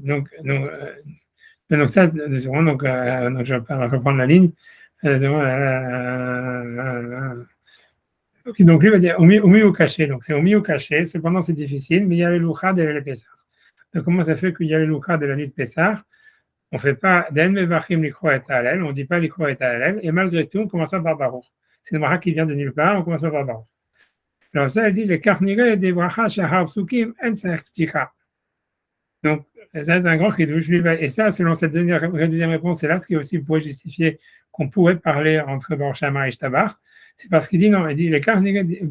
Donc, ça, donc, je vais reprendre la ligne. Donc lui va dire au mieux au caché, donc c'est au mieux au caché, cependant c'est difficile, mais il y a les louchas de la Pessah. Donc comment ça fait qu'il y a les louchas de la nuit de Pessah? On ne fait pas d'En Mevachim l'Ikro et Hallel, on ne dit pas l'Ikro et Hallel, et malgré tout on commence pas par Baruch. C'est une bracha qui vient de nulle part, on commence pas par Baruch. Alors ça, elle dit les karniré des brachas shahar psukim en tzarech pticha. Donc ça c'est un grand chidouche, et ça selon cette deuxième réponse, c'est là ce qui aussi pourrait justifier qu'on pourrait parler entre Baruch Shama et Shtabach. C'est parce qu'il dit non, il dit les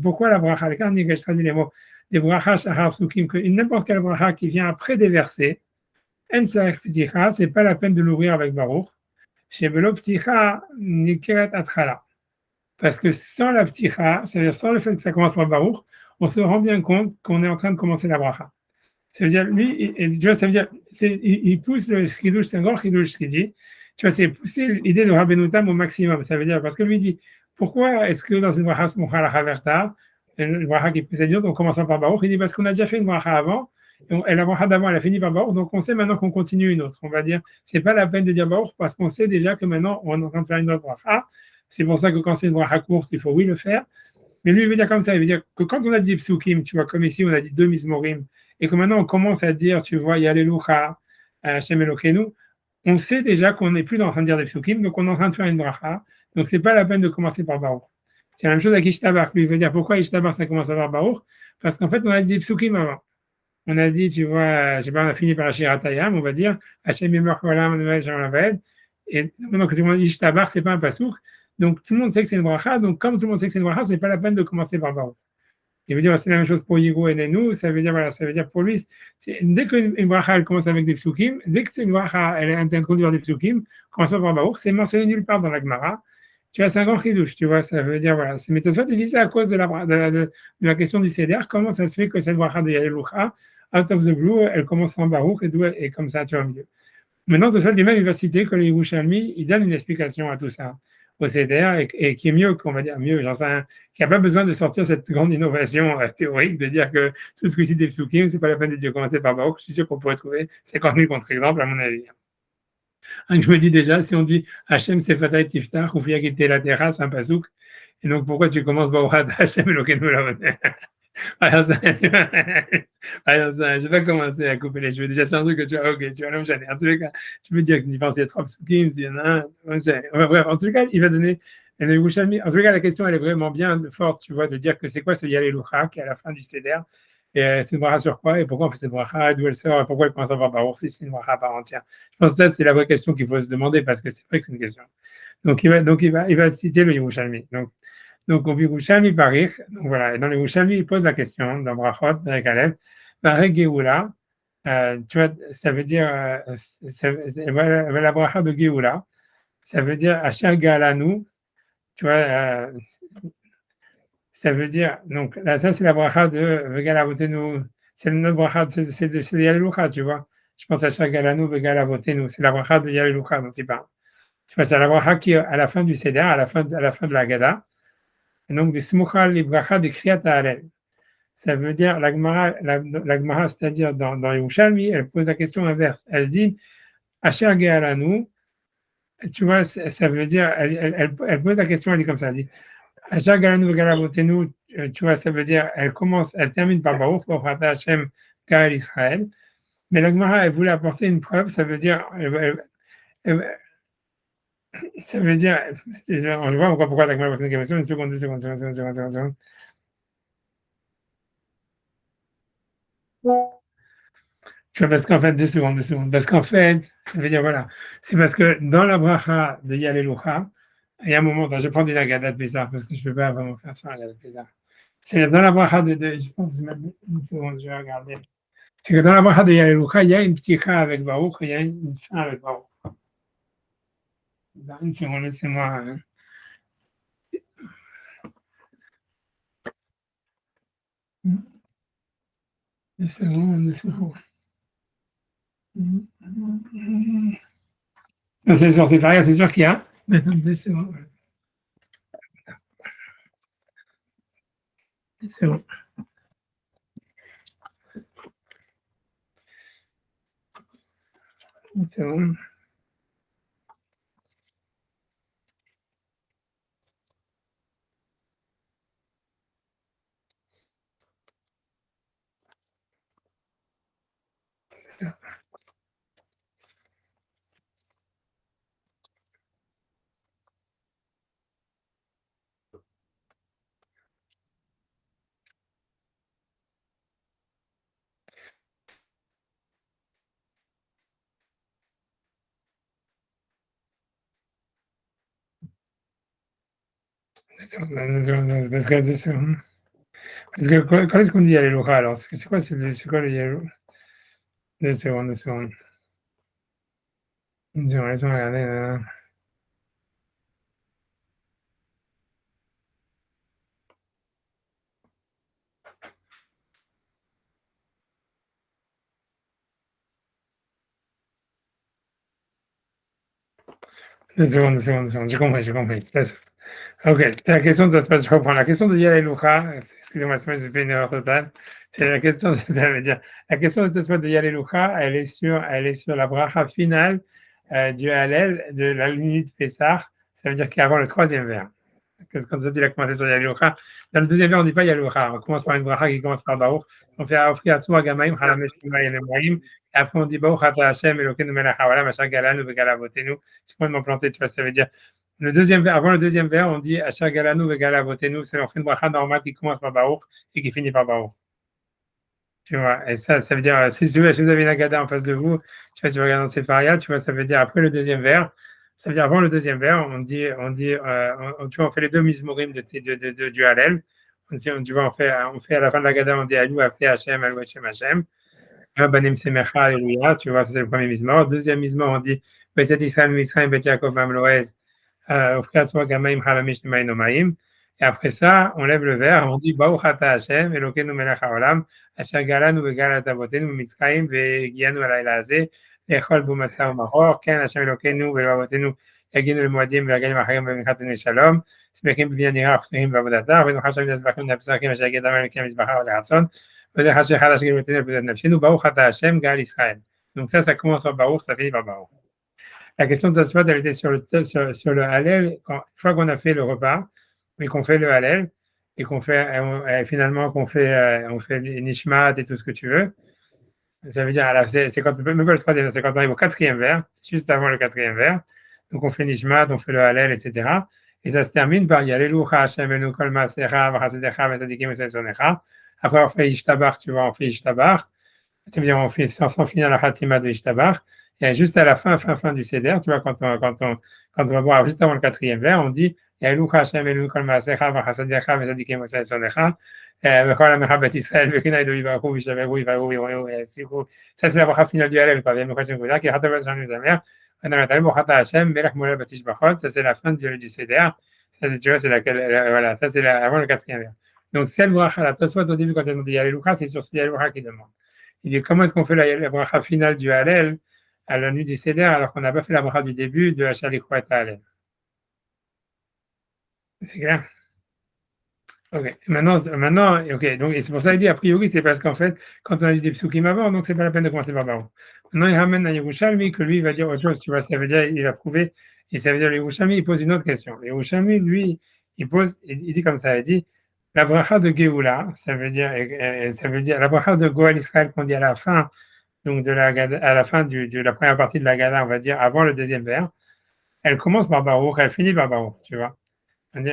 pourquoi la bracha, les karnigé, je traduis les mots, les brachas shahar psukim, que n'importe quelle bracha qui vient après des versets, en tzarech pticha, c'est pas la peine de l'ouvrir avec Baruch. Chez Belo pticha nikeret atchala. Parce que sans la pticha, c'est-à-dire sans le fait que ça commence par Baruch, on se rend bien compte qu'on est en train de commencer la bracha. Ça veut dire, lui, tu vois, ça veut dire, il pousse le chidouche, c'est un grand chidouche ce qu'il dit. Tu vois, c'est pousser l'idée de Rabbeinu Tam au maximum. Ça veut dire, parce que lui dit, pourquoi est-ce que dans une bracha smocha la chaverta, une bracha qui précède l'autre, on commence par Baruch, il dit, parce qu'on a déjà fait une bracha avant, et la bracha d'avant, elle a fini par Baruch, donc on sait maintenant qu'on continue une autre. On va dire, c'est pas la peine de dire Baruch, parce qu'on sait déjà que maintenant, on est en train de faire une autre bracha. C'est pour ça que quand c'est une bracha courte, il faut oui le faire. Mais lui, il veut dire comme ça, il veut dire que quand on a dit psukim, tu vois, comme ici, on a dit deux mizmorim, et que maintenant on commence à dire, tu vois, Yalelucha, Hashem Elokeinu, on sait déjà qu'on n'est plus en train de dire des psukim, donc on est en train de faire une bracha, donc c'est pas la peine de commencer par Baruch. C'est la même chose avec Ishtabar, lui, il veut dire pourquoi Ishtabar ça commence par Baruch, parce qu'en fait, on a dit des psukim avant. On a dit, tu vois, je sais pas, on a fini par la Shiratayam, on va dire, Hashem Yimor Kolam, Noël, Jean Laved, et maintenant que tout le monde dit Ishtabar, c'est pas un pasouk, donc tout le monde sait que c'est une bracha, donc comme tout le monde sait que c'est une bracha, c'est pas la peine de commencer par Baruch. Il veut dire, c'est la même chose pour Yigo et Nenu, ça veut dire, voilà, ça veut dire pour lui, dès qu'une bracha, elle commence avec des psukim, dès que c'est une bracha, elle est introduite par des psukim, commençant par Baruch, c'est mentionné nulle part dans la Gemara. Tu vois, c'est un grand chidouche, tu vois, ça veut dire, voilà. Mais de toute façon, tu dis ça à cause de la question du Seder, comment ça se fait que cette bracha de Yaeloucha, out of the blue, elle commence en Baruch et comme ça, tu vois, mieux. Maintenant, de ce fait, lui-même, il va citer que le Yerushalmi, il donne une explication à tout ça au CDR et qui est mieux, qu'on va dire mieux, j'en sais rien, qui n'a pas besoin de sortir cette grande innovation théorique de dire que tout ce que cite des psukim, c'est pas la peine de dire commencer par Baruch. Je suis sûr qu'on pourrait trouver 50 000 contre-exemples, à mon avis. Donc, je me dis déjà, si on dit Hachem Sefatay Tiftach ou Fiagite la terrasse, un pasouk, et donc pourquoi tu commences par Hachem Elokeinu Melavoneh? Alors, ça, je vais pas commencer à couper les cheveux. Déjà, c'est un truc que tu as, ok, tu vas l'enchaîner. En tous les cas, tu peux dire qu'il pense qu'il y a 3 psukim, s'il y en a un, bref, en tous les cas, il va donner, en tous les cas, la question, elle est vraiment bien forte, tu vois, de dire que c'est quoi ce Yaleloucha qui est à la fin du Seder, et c'est une bracha sur quoi, et pourquoi on fait cette bracha, d'où elle sort, et pourquoi elle commence à voir Baruch si c'est une bracha à part entière. Je pense que ça, c'est la vraie question qu'il faut se demander, parce que c'est vrai que c'est une question. Donc, il va citer le Yerushalmi. Donc, au Yerushalmi Parich, donc voilà, et dans le Yerushalmi, il pose la question, dans Brachot, avec Aleph, Parich Geoula, tu vois, ça veut dire, voilà, la bracha de Geoula, ça veut dire Asher Galanu, tu vois, ça veut dire, donc là, ça c'est la bracha de Vegalavotenu, c'est notre bracha, c'est de Yalelucha, tu vois. Je pense à Asher Galanu, Vegalavotenu, c'est la bracha de Yalelucha dont il parle. Tu vois, c'est la bracha qui est à la fin du Seder, à la fin de la Haggadah. Et donc, des Smucha Libracha de Kriyat Ha'alel. Ça veut dire, la Gemara, c'est-à-dire dans Yerushalmi, elle pose la question inverse. Elle dit, Asher Ge'alanu, tu vois, ça veut dire, elle pose la question, elle dit comme ça, elle dit, Asher Ge'alanu Ve'galavotenu, tu vois, ça veut dire, elle termine par Baruch, Baruch Hashem Gael Israël. Mais la Gemara, elle voulait apporter une preuve, ça veut dire, ça veut dire, on voit pourquoi la Gemara pose une question, une seconde, deux secondes. Tu vois, parce qu'en fait, deux secondes. Parce qu'en fait, ça veut dire, voilà, c'est parce que dans la bracha de Yalelucha, il y a un moment, je prends des Agadat bizarre parce que je ne peux pas vraiment faire ça, Agadat bizarre. C'est dans la bracha je pense, même une seconde, je vais regarder. C'est que dans la bracha de Yalelucha, il y a une petite avec Baruch, il y a une fin avec Baruch. Une seconde, laissez-moi. Deux secondes. C'est sûr, c'est sûr qu'il y a. Deux secondes. C'est bon. C'est bon. C'est ça. Parce que quand est-ce qu'on dit Alléluia alors? C'est quoi, quoi le Yalou? Deux secondes. Laisse-moi regarder. Deux secondes. J'ai compris. Ok, la question de, je reprends. La question de Yalléluia, excusez-moi, j'ai fait une erreur totale. C'est la question, ça veut dire, la question de Tosfot de Yalléluia, elle est sur la bracha finale du Hallel de la lignée de Pessah. Ça veut dire qu'il y a avant le troisième vers. Quand on dit la commencé sur Yalloucha, dans le deuxième vers, on ne dit pas Yalloucha. On commence par une bracha qui commence par Baruch. On fait offrir à soi Gamaim, Halamesh, et après on dit Baruch Ata Hashem, Elokeinu melech haolam, Asher galanu vegalavotenu. C'est complètement planté, tu vois, ça veut dire. Avant le deuxième vers, on dit Asher galanu vegalavotenu. C'est on fait une bracha normale qui commence par Baruch et qui finit par Baruch. Tu vois, et ça veut dire, si vous avez une Agada en face de vous, tu vas regarder dans ces parias, tu vois, ça veut dire après le deuxième vers, ça veut dire avant le deuxième vers, tu vois, on fait les deux mismorim du Hallel, Tu vois, on fait à la fin de la Gada, on dit Alou, Afé, Hachem, Alou, Hachem, Hachem. Banim Semecha, Alléluia, tu vois, ça c'est le premier mismor. Deuxième mismor, on dit Bet Israël, Misraim, Bet Yaakov, Mamloez, Ofkat, Soa, Gamaim, Halamish, Nemaim, Nomaim. Et après ça, on lève le verre, on dit Baou Chata Hachem, Elokeinu Melech HaOlam, Asher Galanu Vegalat Avotenu, Mitzrayim, Vegianu Alayla Hazeh, Echol Bumasa Umahor, Ken Hashem Elokeinu, Velavotenu, Yaginu Lemoadim, Veganim Acharim, Vemichatenu Shalom, Smekim B'Vinyan Nira, Chsmekim B'Avodatar, Venu Hashem Nezbachim, Nepsakim, Asher Gedam Elikim, Mizbachar, Lechatzon, donc ça commence par Baruch, ça finit par Baruch. La question de Tosfot, elle était sur le Hallel, une fois qu'on a fait le repas, mais qu'on fait le Hallel, et qu'on fait, finalement, on fait Nishmat et tout ce que tu veux. Ça veut dire, c'est quand, même pas le troisième, c'est quand on arrive au quatrième vers, juste avant le quatrième vers. Donc on fait Nishmat, on fait le Hallel, etc. Et ça se termine par Yalelucha Hashem enu kol maasecha v'chasedecha v'tzadikim v'sezonecha. Après on fait Ishtabar, tu vois, on fait Ishtabar. C'est-à-dire on fait sans finir la Khatima de Ishtabar. Et juste à la fin du Seder, tu vois, quand on va voir juste avant le quatrième vers, on dit Yalelucha Hashem enu kol maasecha v'chasedecha v'tzadikim v'sezonecha. Ça, c'est la bracha finale du Hallel. Ça, c'est la fin du Seder. Ça, tu vois, c'est voilà, ça, c'est avant le quatrième vers. Donc, cette bracha, la Tosfot, au début, quand on dit Yalelucha, c'est sur ce Yalelucha qui demande. Il dit comment est-ce qu'on fait la bracha finale du Hallel à la nuit du Seder alors qu'on n'a pas fait la bracha du début de Hachalichouat Hallel. C'est clair? Ok, maintenant, ok, donc et c'est pour ça qu'il dit a priori, c'est parce qu'en fait, quand on a dit des psukim avant, donc c'est pas la peine de commencer par Baruch. Maintenant, il ramène à Yerushalmi que lui, il va dire autre chose, tu vois, ça veut dire, il a prouvé, et ça veut dire, Yerushalmi, il pose une autre question. Yerushalmi, lui, il dit comme ça, il dit, la bracha de Géoula, ça veut dire, la bracha de Goal Israël qu'on dit à la fin, donc à la fin de la première partie de la Gada, on va dire, avant le deuxième vers, elle commence par Baruch, elle finit par Baruch, tu vois. Tu vois,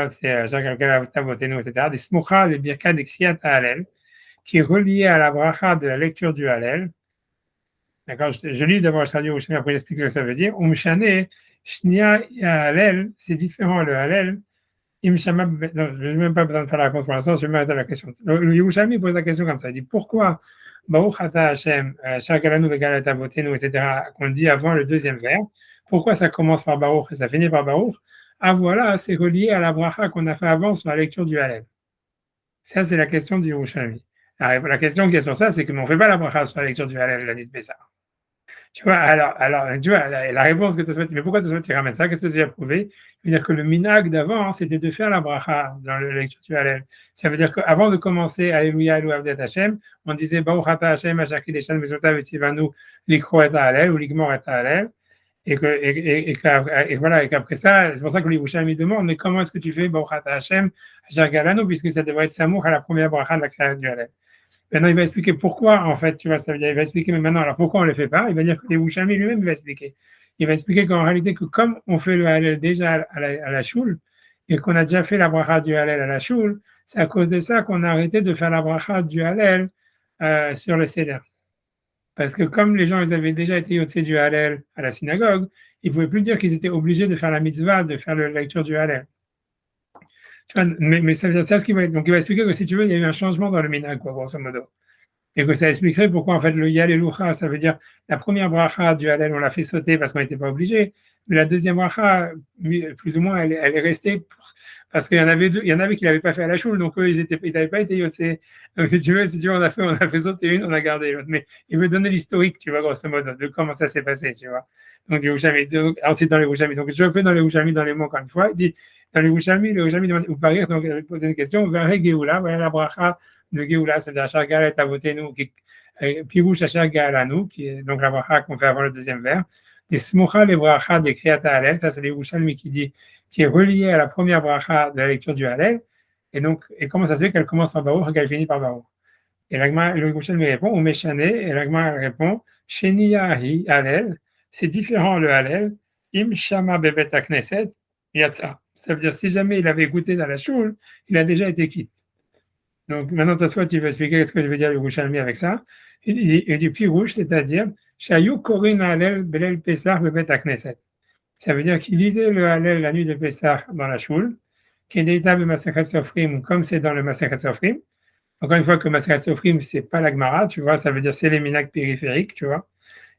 c'est etc. Des smucha, des birka, des kriyat ha'alel, qui est relié à la bracha de la lecture du hallel. D'accord, je lis d'abord, je traduis Yerushalmi, après j'explique ce que ça veut dire. Umshane, shnia hallel, c'est différent le hallel. Imshama, non, je n'ai même pas besoin de faire la réponse pour l'instant, je vais mettre la question. Le Yerushalmi pose la question comme ça, il dit pourquoi Baruch Ata Hashem, Shakalanu Vegalat Avotenu, etc., qu'on dit avant le deuxième vers. Pourquoi ça commence par Baruch et ça finit par Baruch? Ah voilà, c'est relié à la bracha qu'on a fait avant sur la lecture du Hallel. Ça, c'est la question du Yerushalmi. La question qui est sur ça, c'est qu'on ne fait pas la bracha sur la lecture du Hallel la nuit de Pessah. Tu vois, tu vois, la réponse que tu souhaites, mais pourquoi tu souhaites ramener ça? Qu'est-ce que tu as prouvé? Ça veut dire que le minag d'avant, c'était de faire la bracha dans la lecture du Hallel. Ça veut dire qu'avant de commencer Alléluia, Alléluia, Avdet Hashem, on disait Baruch Ata Hashem, Ashaki Deshan, Mesotav, Etivanu, Likro et Hallel, ou Ligmor et Hallel. Et voilà, et qu'après ça, c'est pour ça que les Yerushalmi demandent, mais comment est-ce que tu fais Baruch Ata Hashem, Ashar Galanu, puisque ça devrait être Samour à la première bracha de la création du Hallel. Maintenant, il va expliquer pourquoi, en fait, tu vois, ça veut dire, il va expliquer, mais maintenant, alors pourquoi on ne le fait pas? Il va dire que les Yerushalmi lui-même, il va expliquer. Il va expliquer qu'en réalité, que comme on fait le Hallel déjà à la choule, et qu'on a déjà fait la bracha du Hallel à la choule, c'est à cause de ça qu'on a arrêté de faire la bracha du Hallel sur le Seder. Parce que comme les gens ils avaient déjà été yotzé du Hallel à la synagogue, ils ne pouvaient plus dire qu'ils étaient obligés de faire la mitzvah, de faire la lecture du Hallel. Tu vois, mais ça veut dire ça ce qu'il va être. Donc il va expliquer que si tu veux, il y a eu un changement dans le minhag, quoi, grosso modo. Et que ça expliquerait pourquoi en fait le Yalelucha, ça veut dire la première bracha du Hallel, on l'a fait sauter parce qu'on n'était pas obligé. Mais la deuxième bracha, plus ou moins, elle est restée parce qu'il y en avait il y en avait qui l'avaient pas fait à la choule, donc eux, ils n'avaient pas été yotzé. Donc si tu veux, on a fait sauter une, on a gardé l'autre. Mais il veut donner l'historique, tu vois, grosso modo, de comment ça s'est passé, tu vois. Donc ensuite dans les Yerushalmi. Donc je fais dans les Yerushalmi dans les mots encore une fois. Il dit dans les Yerushalmi demande ou parir, donc il pose une question, Varé Géoula, voilà la bracha de Géoula, c'est-à-dire Achar Galet Avotenu, Pirouche Achar Galanu, qui est donc la bracha qu'on fait avant le deuxième vers. Des smucha les bracha des kriyat ha'alel, ça c'est les Yerushalmi qui est relié à la première bracha de la lecture du Hallel. Et donc, et comment ça se fait qu'elle commence par Baruch et qu'elle finit par Baruch? Et le Yerushalmi répond, ou Meshane, et l'Agma répond, Sheniyahi Hallel, c'est différent le Hallel, Im Shama Bebet Knesset, Yatsa. Ça veut dire, si jamais il avait écouté dans la choule, il a déjà été quitte. Donc maintenant, Tosfot, il va expliquer ce que je veux dire le Yerushalmi avec ça. Il dit Pirouche, c'est-à-dire Shayu Korin Hallel Belel Pesach Bebet Knesset. Ça veut dire qu'il lisait le Hallel la nuit de Pessah dans la choule, qui est l'étape de Masechet Sofrim, comme c'est dans le Masechet Sofrim. Encore une fois, que Masechet Sofrim, c'est pas la Gemara, tu vois, ça veut dire c'est les minacs périphériques, tu vois.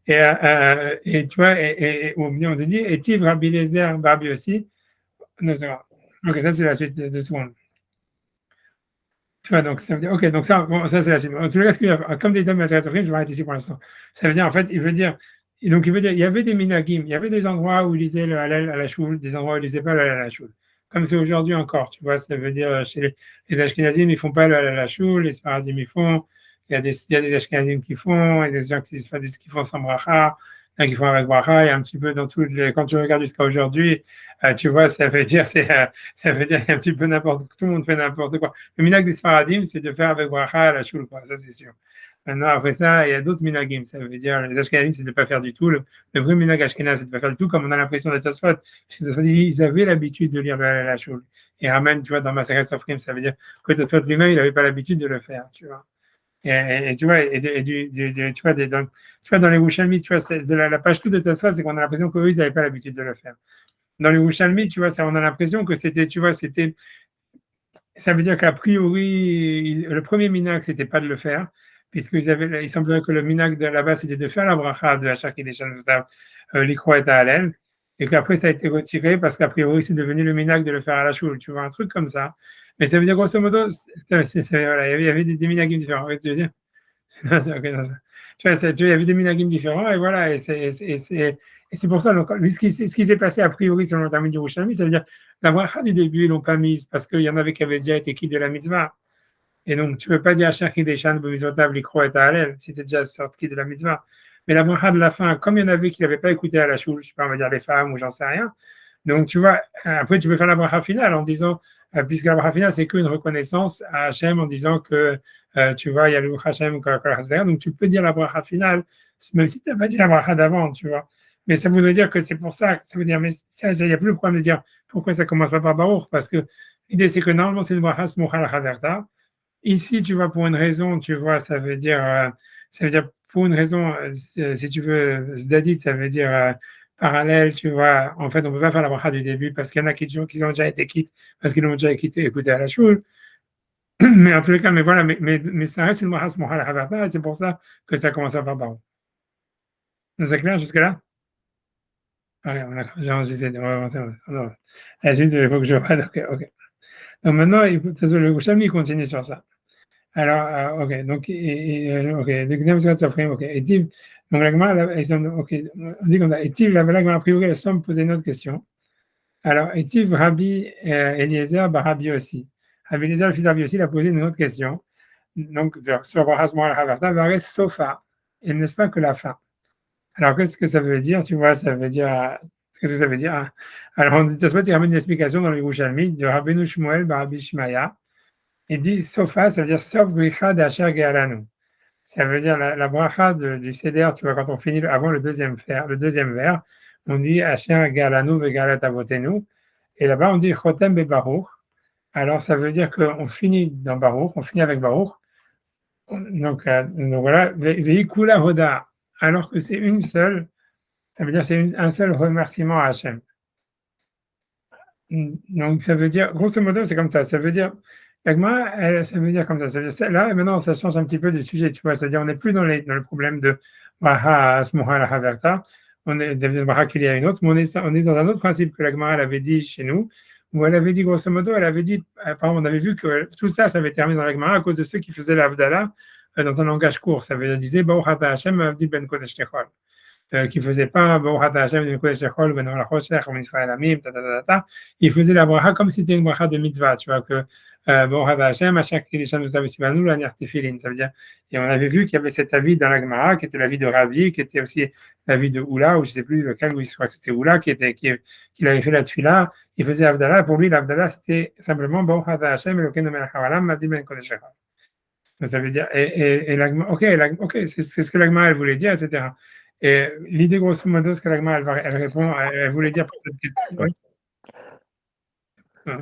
Et tu vois, ou bien on te dit, et Tiv Rabbi Lezer, Barbi aussi. Non, c'est vrai. Ok, ça c'est la suite de secondes. Tu vois, donc ça veut dire, ok, donc ça, bon, ça c'est la suite. En tout cas, comme des thèmes Masechet Sofrim, je vais arrêter ici pour l'instant. Ça veut dire, en fait, il veut dire, donc il veut dire, il y avait des minagim, il y avait des endroits où ils lisaient le Hallel à la choule, des endroits où ils lisaient pas le Hallel à la choule. Comme c'est aujourd'hui encore, tu vois, ça veut dire, chez les Ashkenazim, ils font pas le Hallel à la choule, les Sfaradim, ils font, il y a des Ashkenazim qui font, et des gens qui font sans bracha, qui font avec bracha, et un petit peu dans tout, quand tu regardes jusqu'à aujourd'hui, tu vois, ça veut dire, ça veut dire un petit peu n'importe, tout le monde fait n'importe quoi. Le minag des Sfaradim, c'est de faire avec bracha à la choule, quoi, ça c'est sûr. Maintenant, après ça, il y a d'autres minagim. Ça veut dire, les Ashkenazim, c'est de ne pas faire du tout. Le vrai minag Ashkenaz, c'est de ne pas faire du tout, comme on a l'impression d'être Tosfot. Ils avaient l'habitude de lire la choule. Et Raman, tu vois, dans Maseret Sofrim, ça veut dire que Tosfot lui-même, il n'avait pas l'habitude de le faire, tu vois. Et tu vois, tu vois, tu vois, dans les Wushalmi, tu vois, de la page tout de Tosfot, c'est qu'on a l'impression qu'eux, ils n'avaient pas l'habitude de le faire. Dans les Wushalmi, tu vois, ça, on a l'impression que c'était, tu vois, c'était, ça veut dire qu'a priori, le premier minag, c'était pas de le faire, puisqu'ils avaient, il semblerait que le minag de là-bas, c'était de faire la bracha de Hachar Kiddush Notav, l'ikro et Hallel, et qu'après, ça a été retiré parce qu'a priori, c'est devenu le minag de le faire à la choule, tu vois, un truc comme ça. Mais ça veut dire, grosso modo, voilà, il y avait des minagim différents, tu veux dire? Non, okay, non, tu vois, il y avait des minagim différents, et voilà, et c'est pour ça, donc, ce qui s'est passé a priori selon le terme du Rouchami, ça veut dire la bracha du début, ils l'ont pas mise parce qu'il y en avait qui avaient déjà été quittés de la mitzvah. Et donc, tu ne peux pas dire Shachid des Shan, Bemizotav, l'Ikro et Hallel, si tu es déjà sorti de la mitzvah. Mais la bracha de la fin, comme il y en avait qui n'avaient pas écouté à la choule, je sais pas, on va dire les femmes ou j'en sais rien. Donc, tu vois, après, tu peux faire la bracha finale en disant, puisque la bracha finale, c'est qu'une reconnaissance à Hachem en disant que, tu vois, il y a le Hachem, donc tu peux dire la bracha finale, même si tu n'as pas dit la bracha d'avant, tu vois. Mais ça voudrait dire que c'est pour ça, ça veut dire, mais il n'y a plus le problème de dire pourquoi ça ne commence pas par Baruch, parce que l'idée, c'est que normalement, c'est une bracha smocha la. Ici, tu vois, pour une raison, tu vois, ça veut dire pour une raison, si tu veux, zdadit, ça veut dire parallèle, tu vois. En fait, on ne peut pas faire la bracha du début parce qu'il y en a qui ont déjà été quittés, parce qu'ils l'ont déjà quitté, écouté à la choule. Mais en tous les cas, mais voilà, mais ça reste une bracha smocha la et c'est pour ça que ça commence par Baruch. C'est clair jusque-là? Ok, j'ai enregistré. La suite, il faut que je vois. Ok. Donc maintenant, le Chami continue sur ça. Alors, ok, donc, ok, ok, et donc la Gemara, ok, on dit comme ça, et la Gemara, a priori, elle semble poser une autre question. Alors, et Rabbi Eliezer, Rabbi aussi. Rabbi Eliezer, le fils de Rabbi aussi, il a posé une autre question. Donc, sur Rahasmo al-Havarta, Vares Sofa, et n'est-ce pas que la fin? Alors, qu'est-ce que ça veut dire? Tu vois, ça veut dire, qu'est-ce que ça veut dire? Alors, on dit, il ramène une explication dans le Yerushalmi de Rabbeinu Shmuel, Rabbi Shmaya. Il dit Sofa, ça veut dire Sof Bricha d'Asher Ge'alanu. Ça veut dire la bracha du Seder, tu vois, quand on finit avant le deuxième vers, on dit Asher Ge'alanu ve'Ge'alat Avotenu. Et là-bas, on dit Chotem Be'Baruch. Alors, ça veut dire qu'on finit dans Baruch, on finit avec Baruch. Donc voilà, Ve'ikula Hoda. Alors que c'est une seule, ça veut dire c'est un seul remerciement à Hachem. Donc ça veut dire, grosso modo, c'est comme ça. Ça veut dire, moi, ça veut dire comme ça. Là, maintenant, ça change un petit peu de sujet, tu vois. C'est-à-dire, on n'est plus dans le problème de Braha Asmoha la Haverta. On est dans Braha qu'il y a une autre, mais on est dans un autre principe que la Gemara elle avait dit chez nous, où elle avait dit, grosso modo, elle avait dit, par exemple, on avait vu que tout ça, ça avait été remis dans la Gemara à cause de ceux qui faisaient l'Avdala dans un langage court. Ça veut dire, disait, Baruch Ata Hashem Avdi Ben Kodesh Techol. Qui ne faisait pas il faisait la bracha comme si c'était une bracha de mitzvah, tu vois, que à chaque Kiddushan nous avait la nertifilin, ça veut dire, et on avait vu qu'il y avait cet avis dans la Gemara, qui était l'avis de Ravi, qui était aussi l'avis de Oula, ou je ne sais plus lequel, où il se croit que c'était Oula, qui avait fait la tefila, il faisait Avdala, pour lui l'Avdala c'était simplement Hashem Elokeinu melech haolam Madi ben kodesh echad. Ça veut dire, ok, c'est ce que la Gemara elle voulait dire, etc. Et l'idée, grosso modo, ce que l'agma, elle répond, elle voulait dire pour cette question. Oui.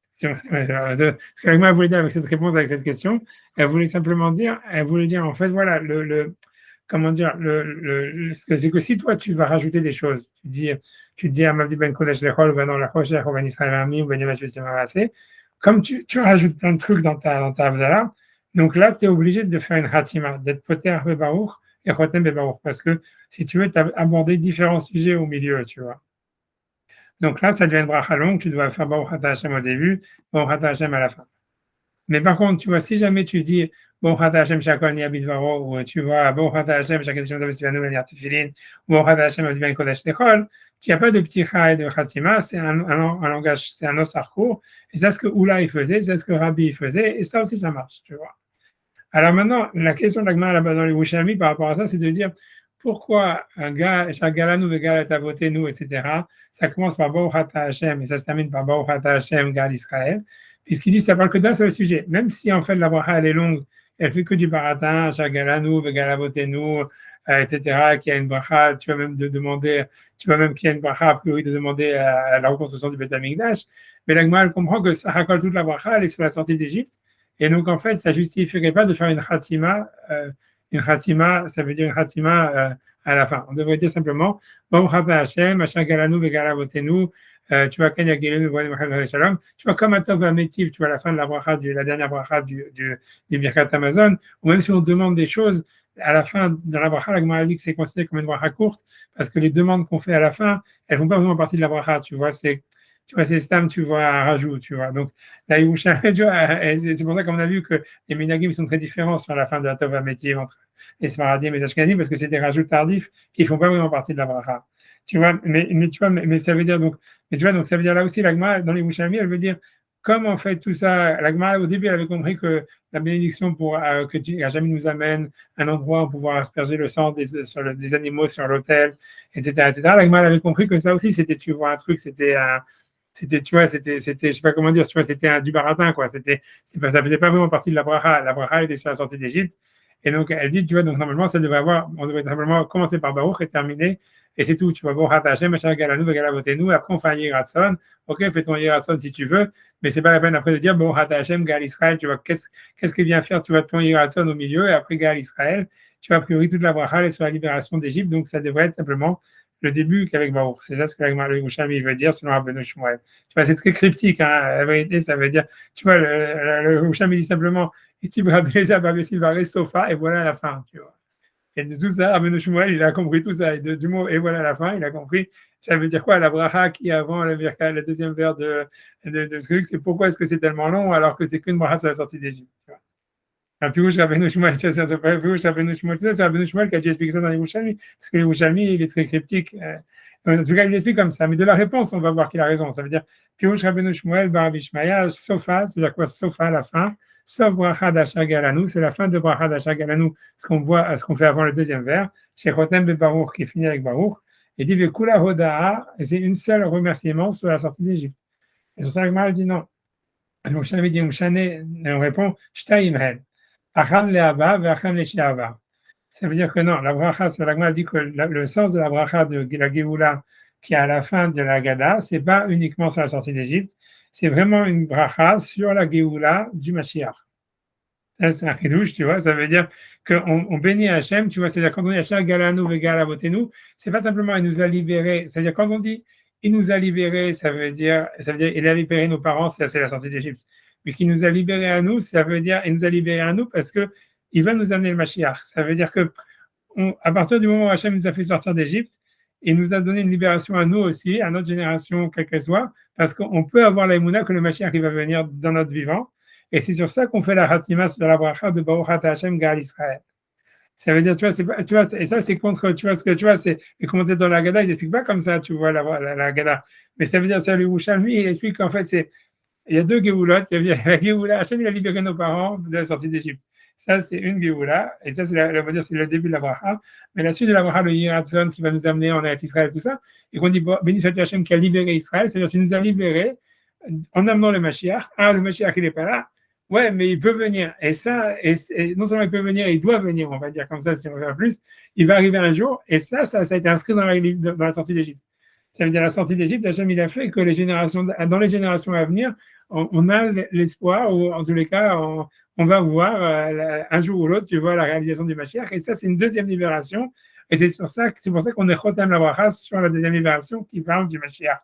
Ce que l'agma voulait dire avec cette réponse, avec cette question, elle voulait simplement dire, en fait, voilà, comment dire, c'est que si toi, tu vas rajouter des choses, tu dis, tu te dis Amavdi ben Kodesh Lechol, ben non Lechoshech, ben Israël Ami, ben Yemesh Vesemavase. Comme tu rajoutes plein de trucs dans ta Avdala, donc là, tu es obligé de faire une Hatima, d'être Poter Bebaruch et Chotem Bebaruch, parce que si tu veux, tu as abordé différents sujets au milieu, tu vois. Donc là, ça devient une bracha longue, tu dois faire Baruch Ata Hashem au début, Baruch Ata Hashem à la fin. Mais par contre, tu vois, si jamais tu dis Baruch Ata Hashem Shakol Ni Abidvaro, ou tu vois Baruch Ata Hashem Shakol Ni Abidvaro, ou Baruch Ata Hashem Abidvaro Kodesh Lechol, tu n'as pas de petit et de Khatima, c'est un langage, c'est un os court, et c'est ce que Oula il faisait, c'est ce que Rabbi il faisait, et ça aussi ça marche, tu vois. Alors maintenant, la question de l'Agma là-bas dans les Yerushalmi par rapport à ça, c'est de dire pourquoi un gars, Shagalanou, Vegal, voté nous, etc., ça commence par Baruch Ata Hashem et ça se termine par Baruch Ata Hashem, Gal Israël, puisqu'il dit que ça parle que d'un seul sujet. Même si en fait la bracha elle est longue, elle fait que du baratin, Shagalanou, Vegal, voté nous, etc., qu'il y a une bracha, tu vas même demander, tu vas même qu'il y a une bracha a priori de demander à la reconstruction du Beth Amikdash, mais l'Agma elle comprend que ça raccole toute la bracha, elle est sur la sortie d'Égypte. Et donc, en fait, ça ne justifierait pas de faire une khatima, ça veut dire une khatima à la fin. On devrait dire simplement, bon, Hashem, Asher Galanu, Vegala Votenu, tu vois, Kenya Gelenu, Shalom, tu vois, comme Atov Ametiv, tu vois, la fin de la bracha, la dernière bracha du Birkat Amazon, ou même si on demande des choses, à la fin, dans la bracha, la Gemara dit que c'est considéré comme une bracha courte, parce que les demandes qu'on fait à la fin, elles ne font pas vraiment partie de la bracha, tu vois, c'est Stam, tu vois, un rajout, tu vois. Donc, la Yerushalmi, tu vois, c'est pour ça qu'on a vu que les Minagim sont très différents sur la fin de la Tova Métier entre les Sfaradim et les Ashkenazim, parce que c'est des rajouts tardifs qui ne font pas vraiment partie de la bracha. Tu vois, mais tu vois, mais ça veut dire donc, mais tu vois, donc ça veut dire là aussi, l'Agma, dans les Yerushalmi, elle veut dire, comme en fait tout ça, l'Agma, au début, elle avait compris que la bénédiction pour que Hachem nous amène un endroit où pouvoir asperger le sang des animaux sur l'autel, etc., etc. L'Agma, elle avait compris que ça aussi, c'était, tu vois, un truc, tu vois, c'était, je sais pas comment dire, tu vois, c'était du baratin, quoi. Ça faisait pas vraiment partie de la bracha. La bracha, elle était sur la sortie d'Égypte. Et donc, elle dit, tu vois, donc normalement, on devrait simplement commencer par Baruch et terminer. Et c'est tout, tu vois, Baruch Hashem, Mashiach Galanu, Vegalavotenu. Après, on fait un Yiratson. Ok, fais ton Yiratson si tu veux. Mais c'est pas la peine après de dire, Baruch Hashem, Gal Israël. Tu vois, qu'est-ce qu'il vient faire? Tu vois, ton Yiratson au milieu et après Gal Israël. Tu vois, a priori, toute la bracha, elle est sur la libération d'Égypte. Donc, ça devrait être simplement le début qu'avec Baruch. C'est ça ce que le Yerushalmi veut dire selon Rabbeinu Shmuel. Tu vois, c'est très cryptique, hein. La vérité, ça veut dire, tu vois, le Yerushalmi dit simplement, et tu vas sofa, et voilà la fin, tu vois. Et de tout ça, Rabbeinu Shmuel, il a compris tout ça. Et du mot, et voilà la fin, il a compris, ça veut dire quoi, la bracha qui est avant le deuxième vers de ce truc, c'est pourquoi est-ce que c'est tellement long alors que c'est qu'une bracha sur la sortie d'Égypte. Un Pirouche Rabbeinu Shmuel, c'est Rabbeinu Shmuel qui a dû expliquer ça dans les Yerushalmi, parce que les Yerushalmi, il est très cryptique. En tout cas, il explique comme ça. Mais de la réponse, on va voir qu'il a raison. Ça veut dire Pirouche Rabbeinu Shmuel, Bar Bishmaya, Sofa, c'est-à-dire quoi, Sofa, la fin. Sauf Bracha d'Asher Galanu, c'est la fin de Bracha d'Asher Galanu, ce qu'on fait avant le deuxième vers. Chez Chotem de Baruch, qui finit avec Baruch. Et dit Vekula Hoda'a, et c'est une seule remerciement sur la sortie d'Égypte. Et sur ça, le dit non. Donc, je dit, on répond, Shtaim Hen. Achan le'aba ve'achan le'shi'ava. Ça veut dire que non, la bracha, c'est l'Agma dit que le sens de la bracha de la Géoula qui est à la fin de la Gada, c'est pas uniquement sur la sortie d'Égypte, c'est vraiment une bracha sur la Géoula du Mashiach. C'est un chidouche, tu vois, ça veut dire qu'on bénit Hachem, tu vois, c'est-à-dire quand on dit Hachem Galanu Vegala Votenu, c'est pas simplement il nous a libérés, c'est-à-dire quand on dit il nous a libérés, ça veut dire il a libéré nos parents, c'est la sortie d'Égypte. Mais qu'il nous a libérés à nous, ça veut dire il nous a libérés à nous parce que il va nous amener le Mashiach. Ça veut dire que à partir du moment où Hachem nous a fait sortir d'Égypte, il nous a donné une libération à nous aussi, à notre génération, quelle qu'elle soit, parce qu'on peut avoir la émouna que le Mashiach il va venir dans notre vivant. Et c'est sur ça qu'on fait la Hatima sur la bracha de Baruch Ata Hashem Gal Israël. Ça veut dire, tu vois, et ça c'est contre, tu vois, ce que tu vois, c'est les commentaires dans la Gada, ils n'expliquent pas comme ça, tu vois, la Gada. Mais ça veut dire, c'est le Yerushalmi, il explique qu'en fait, il y a deux Géoulottes, ça veut dire, la Géoula, Hashem, il a libéré nos parents de la sortie d'Égypte. Ça, c'est une Géoula, et ça, c'est le début de la bracha. Mais la suite de la bracha, le Yiratson qui va nous amener en Eretz Israël, tout ça, et qu'on dit, béni soit Hashem qui a libéré Israël, c'est-à-dire qu'il nous a libérés en amenant le Mashiach. Le Mashiach, il n'est pas là. Ouais, mais il peut venir. Et ça, et non seulement il peut venir, il doit venir, on va dire comme ça, si on veut faire plus. Il va arriver un jour, et ça a été inscrit dans la sortie d'Égypte. Ça veut dire la sortie d'Égypte, Hachem, il a fait que dans les générations à venir, on a l'espoir, ou en tous les cas, on va voir un jour ou l'autre, tu vois, la réalisation du Mashiach. Et ça, c'est une deuxième libération. Et c'est pour ça qu'on est Chotam la bracha sur la deuxième libération qui parle du Mashiach,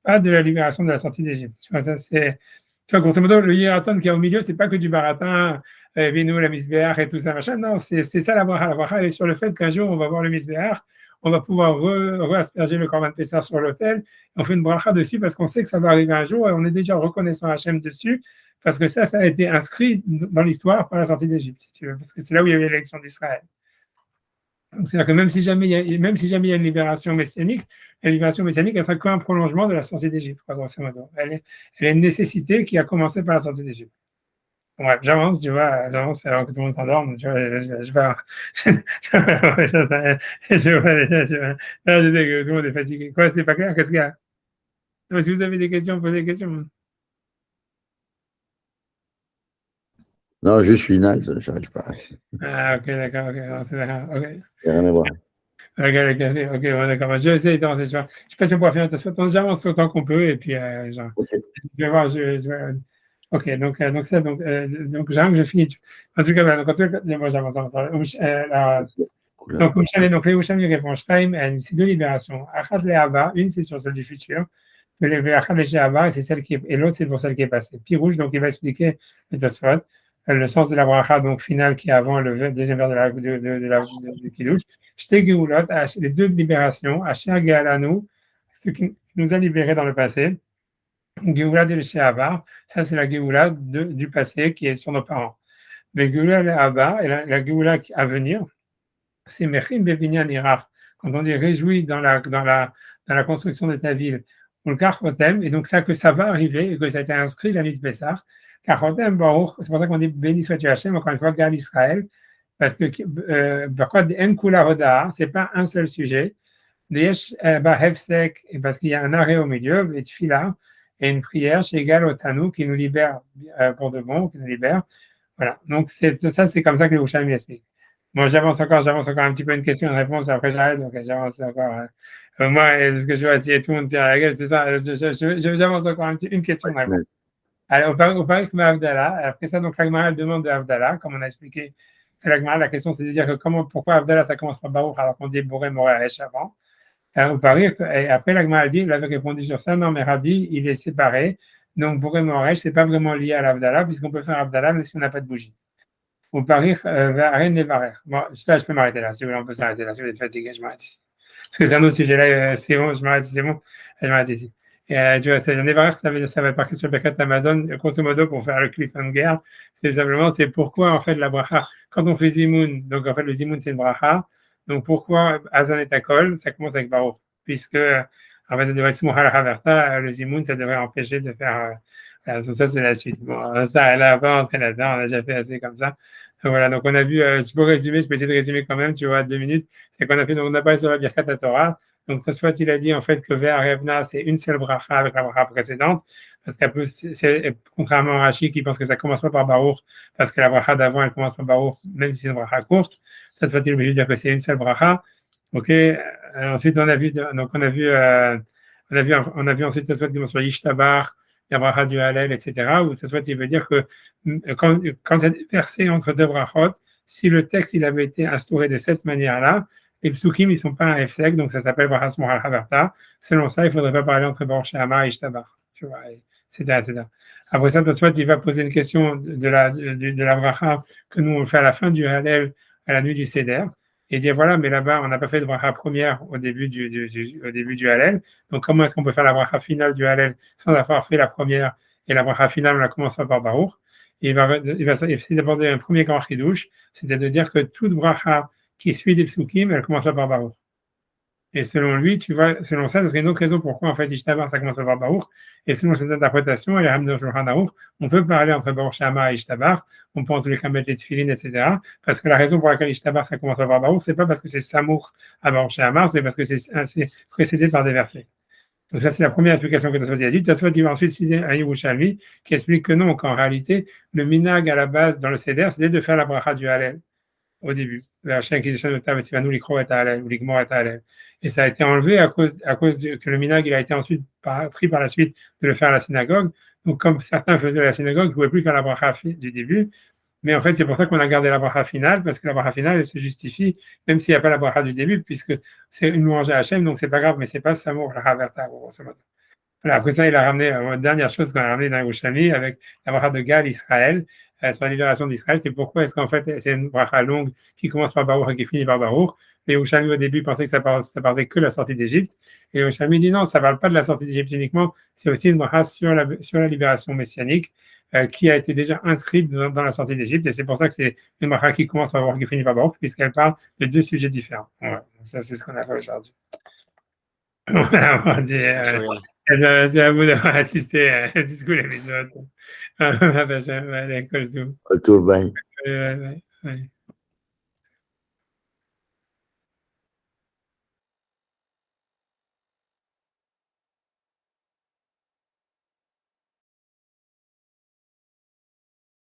pas de la libération de la sortie d'Égypte. Tu vois, ça c'est, tu vois, grosso modo, le Yiraton qui est au milieu, c'est pas que du baratin, Vinu, la Misbéach et tout ça, machin. Non, c'est ça la bracha. La bracha, elle est sur le fait qu'un jour, on va voir le Misbéach, on va pouvoir re-asperger le Korban Pessah sur l'autel. On fait une bracha dessus parce qu'on sait que ça va arriver un jour et on est déjà reconnaissant Hachem dessus parce que ça a été inscrit dans l'histoire par la sortie d'Égypte, si tu veux, parce que c'est là où il y a eu l'élection d'Israël. Donc, c'est-à-dire que même si jamais il y a une libération messianique, la libération messianique, elle sera qu'un prolongement de la sortie d'Égypte, grosso modo. Elle est une nécessité qui a commencé par la sortie d'Égypte. Ouais, j'avance, tu vois, j'avance alors que tout le monde s'endorme, tu vois, je vais, je sais que tout le monde est fatigué. Quoi, c'est pas clair? Qu'est-ce qu'il y a? Non, si vous avez des questions, posez des questions. Non, je suis naze, j'arrive pas. Ah, ok, d'accord, ok, c'est d'accord, ok. Il n'y a rien à voir. Ok, ouais, d'accord. Je vais essayer d'avancer. Je ne sais pas si on pourra finir de toute façon. J'avance autant qu'on peut et puis genre, Okay. je vais voir. Ok, donc ça, donc je finis. En tout cas, voilà, donc, en tout cas, moi j'avance. Cool. Donc, les Oucham, ils répondent Shtaim, c'est deux libérations. Achat le Hava, une c'est sur celle du futur. Le Achat le Hava, c'est celle qui est, et l'autre c'est pour celle qui est passée. Puis rouge, donc il va expliquer le Tosfot, le sens de la bracha, donc finale qui est avant le deuxième vers du Kiddush. Shte Geulot, les deux libérations, Asher Gealanu, ce qui nous a libérés dans le passé. Geoula de l'Esheavar, ça c'est la Geoula du passé qui est sur nos parents. Mais Geoula le Hava, et la Geoula à venir, c'est Mechim Bebinyan Irach. Quand on dit réjouis dans la construction de ta ville, on le Kachotem, et donc ça que ça va arriver, et que ça a été inscrit la nuit de Pessah. Kachotem Baruch, c'est pour ça qu'on dit béni soit-tu Hachem, encore une fois, garde Israël, parce que pourquoi Enkula Hoda, c'est pas un seul sujet. Parce qu'il y a un arrêt au milieu, et Tfila, et une prière chez Egal Otanu qui nous libère pour de bon, qui nous libère. Voilà, donc ça, c'est comme ça que le Houcham explique. Bon, j'avance encore un petit peu une question, une réponse, après j'arrête, donc j'avance encore. Moi, ce que je vois, si tout le monde tire à la gueule, c'est ça, j'avance encore une question, une réponse. Alors, au Paris comme Avdallah, après ça, donc l'Agmara demande de Avdallah, comme on a expliqué, la question c'est de dire que pourquoi Avdallah ça commence par Baruch alors qu'on dit Boré Moréach avant. Au Paris, et après l'Agmara dit, il avait répondu sur ça, non mais Rabbi, il est séparé, donc Boré Moréach, c'est pas vraiment lié à l'Avdallah, puisqu'on peut faire Avdallah même si on n'a pas de bougie. Au Paris, rien n'est barré. Bon, je peux m'arrêter là, si vous voulez, on peut s'arrêter là, si vous êtes fatigué, je m'arrête ici. Parce que c'est un autre sujet là, c'est bon, je m'arrête, c'est bon, je m'arrête ici. Et tu vois, c'est un débarras, ça veut dire ça va partir sur le Birkat Amazon, grosso modo, pour faire le cliffhanger. C'est simplement, c'est pourquoi, en fait, la bracha, quand on fait Zimoun, donc en fait, le Zimoun, c'est une bracha. Donc pourquoi Azan et Takol, ça commence avec Baruch, puisque, en fait, ça devrait être Smuhal Haverta, le Zimoun, ça devrait empêcher de faire, ça, c'est la suite. Bon, ça, elle n'a pas entré là-dedans, on a déjà fait assez comme ça. Voilà, donc on a vu, je peux résumer, je peux essayer de résumer quand même, tu vois, 2 minutes. C'est qu'on a fait, donc on a parlé sur la Birkat Torah. Donc, soit il a dit en fait que Vers Revna, c'est une seule bracha avec la bracha précédente, parce qu'un peu, contrairement à Rashi qui pense que ça commence pas par Baruch, parce que la bracha d'avant, elle commence par Baruch, même si c'est une bracha courte, ça soit il obligé de dire que c'est une seule bracha. Ok, ensuite on a vu, donc on a vu ensuite, ça soit qu'il sur Yishtabar, la bracha du Hallel, etc., où ça soit il veut dire que quand il y a des versets entre deux brachot, si le texte il avait été instauré de cette manière-là, les psukim, ils ne sont pas un F-sec, donc ça s'appelle Brachas Moral Haverta. Selon ça, il ne faudrait pas parler entre Baruch Shehamar et Ishtabar, tu vois, etc. Après ça, soit il va poser une question de la bracha que nous, on fait à la fin du Hallel, à la nuit du Seder, et dire voilà, mais là-bas, on n'a pas fait de bracha première au début du Hallel, donc comment est-ce qu'on peut faire la bracha finale du Hallel sans avoir fait la première, et la bracha finale, on la commence par Baruch. Et il va essayer d'aborder un premier grand chidouche, c'est de dire que toute bracha qui suit des psukim, elle commence par Baruch. Et selon lui, tu vois, selon ça, c'est une autre raison pourquoi en fait Ishtabar, ça commence par Baruch. Et selon cette interprétation, et la Hamd Shulchan Aruch, on peut parler entre Baruch Shama et Ishtabar, on peut en tous les cas mettre les tefilines, etc. Parce que la raison pour laquelle Ishtabar, ça commence par Baruch, c'est pas parce que c'est Samour à Baruch Shama, c'est parce que c'est précédé par des versets. Donc ça, c'est la première explication que Tasfot a dit. Tasfot, il va ensuite citer un Yerushalmi qui explique que non, qu'en réalité, le minag à la base dans le Seder, c'était de faire la bracha du Hallel au début. La chaîne qui dit et ça a été enlevé à cause que le minag il a été ensuite pris par la suite de le faire à la synagogue. Donc comme certains faisaient à la synagogue, ils ne pouvaient plus faire la bracha du début, Mais en fait, c'est pour ça qu'on a gardé la bracha finale, parce que la bracha finale, elle se justifie, même s'il n'y a pas la bracha du début, puisque c'est une louange à Hachem, donc c'est pas grave, mais c'est pas Samour la Haverta, grosso modo. Voilà, après ça, il a ramené, dernière chose qu'on a ramené dans Yerushalmi, avec la bracha de Gal Israël, sur la libération d'Israël, c'est pourquoi est-ce qu'en fait, c'est une bracha longue qui commence par Baruch et qui finit par Baruch. Et Yerushalmi, au début, pensait que ça parlait que de la sortie d'Égypte. Et Yerushalmi dit non, ça ne parle pas de la sortie d'Égypte uniquement, c'est aussi une bracha sur la libération messianique, qui a été déjà inscrite dans la sortie d'Égypte. Et c'est pour ça que c'est une bracha qui commence par Baruch et qui finit par Baruch, puisqu'elle parle de deux sujets différents. Voilà. Donc ça, c'est ce qu'on a fait aujourd'hui. On dit, c'est à vous d'avoir assisté à Discours l'épisode. Tout bien. Ouais.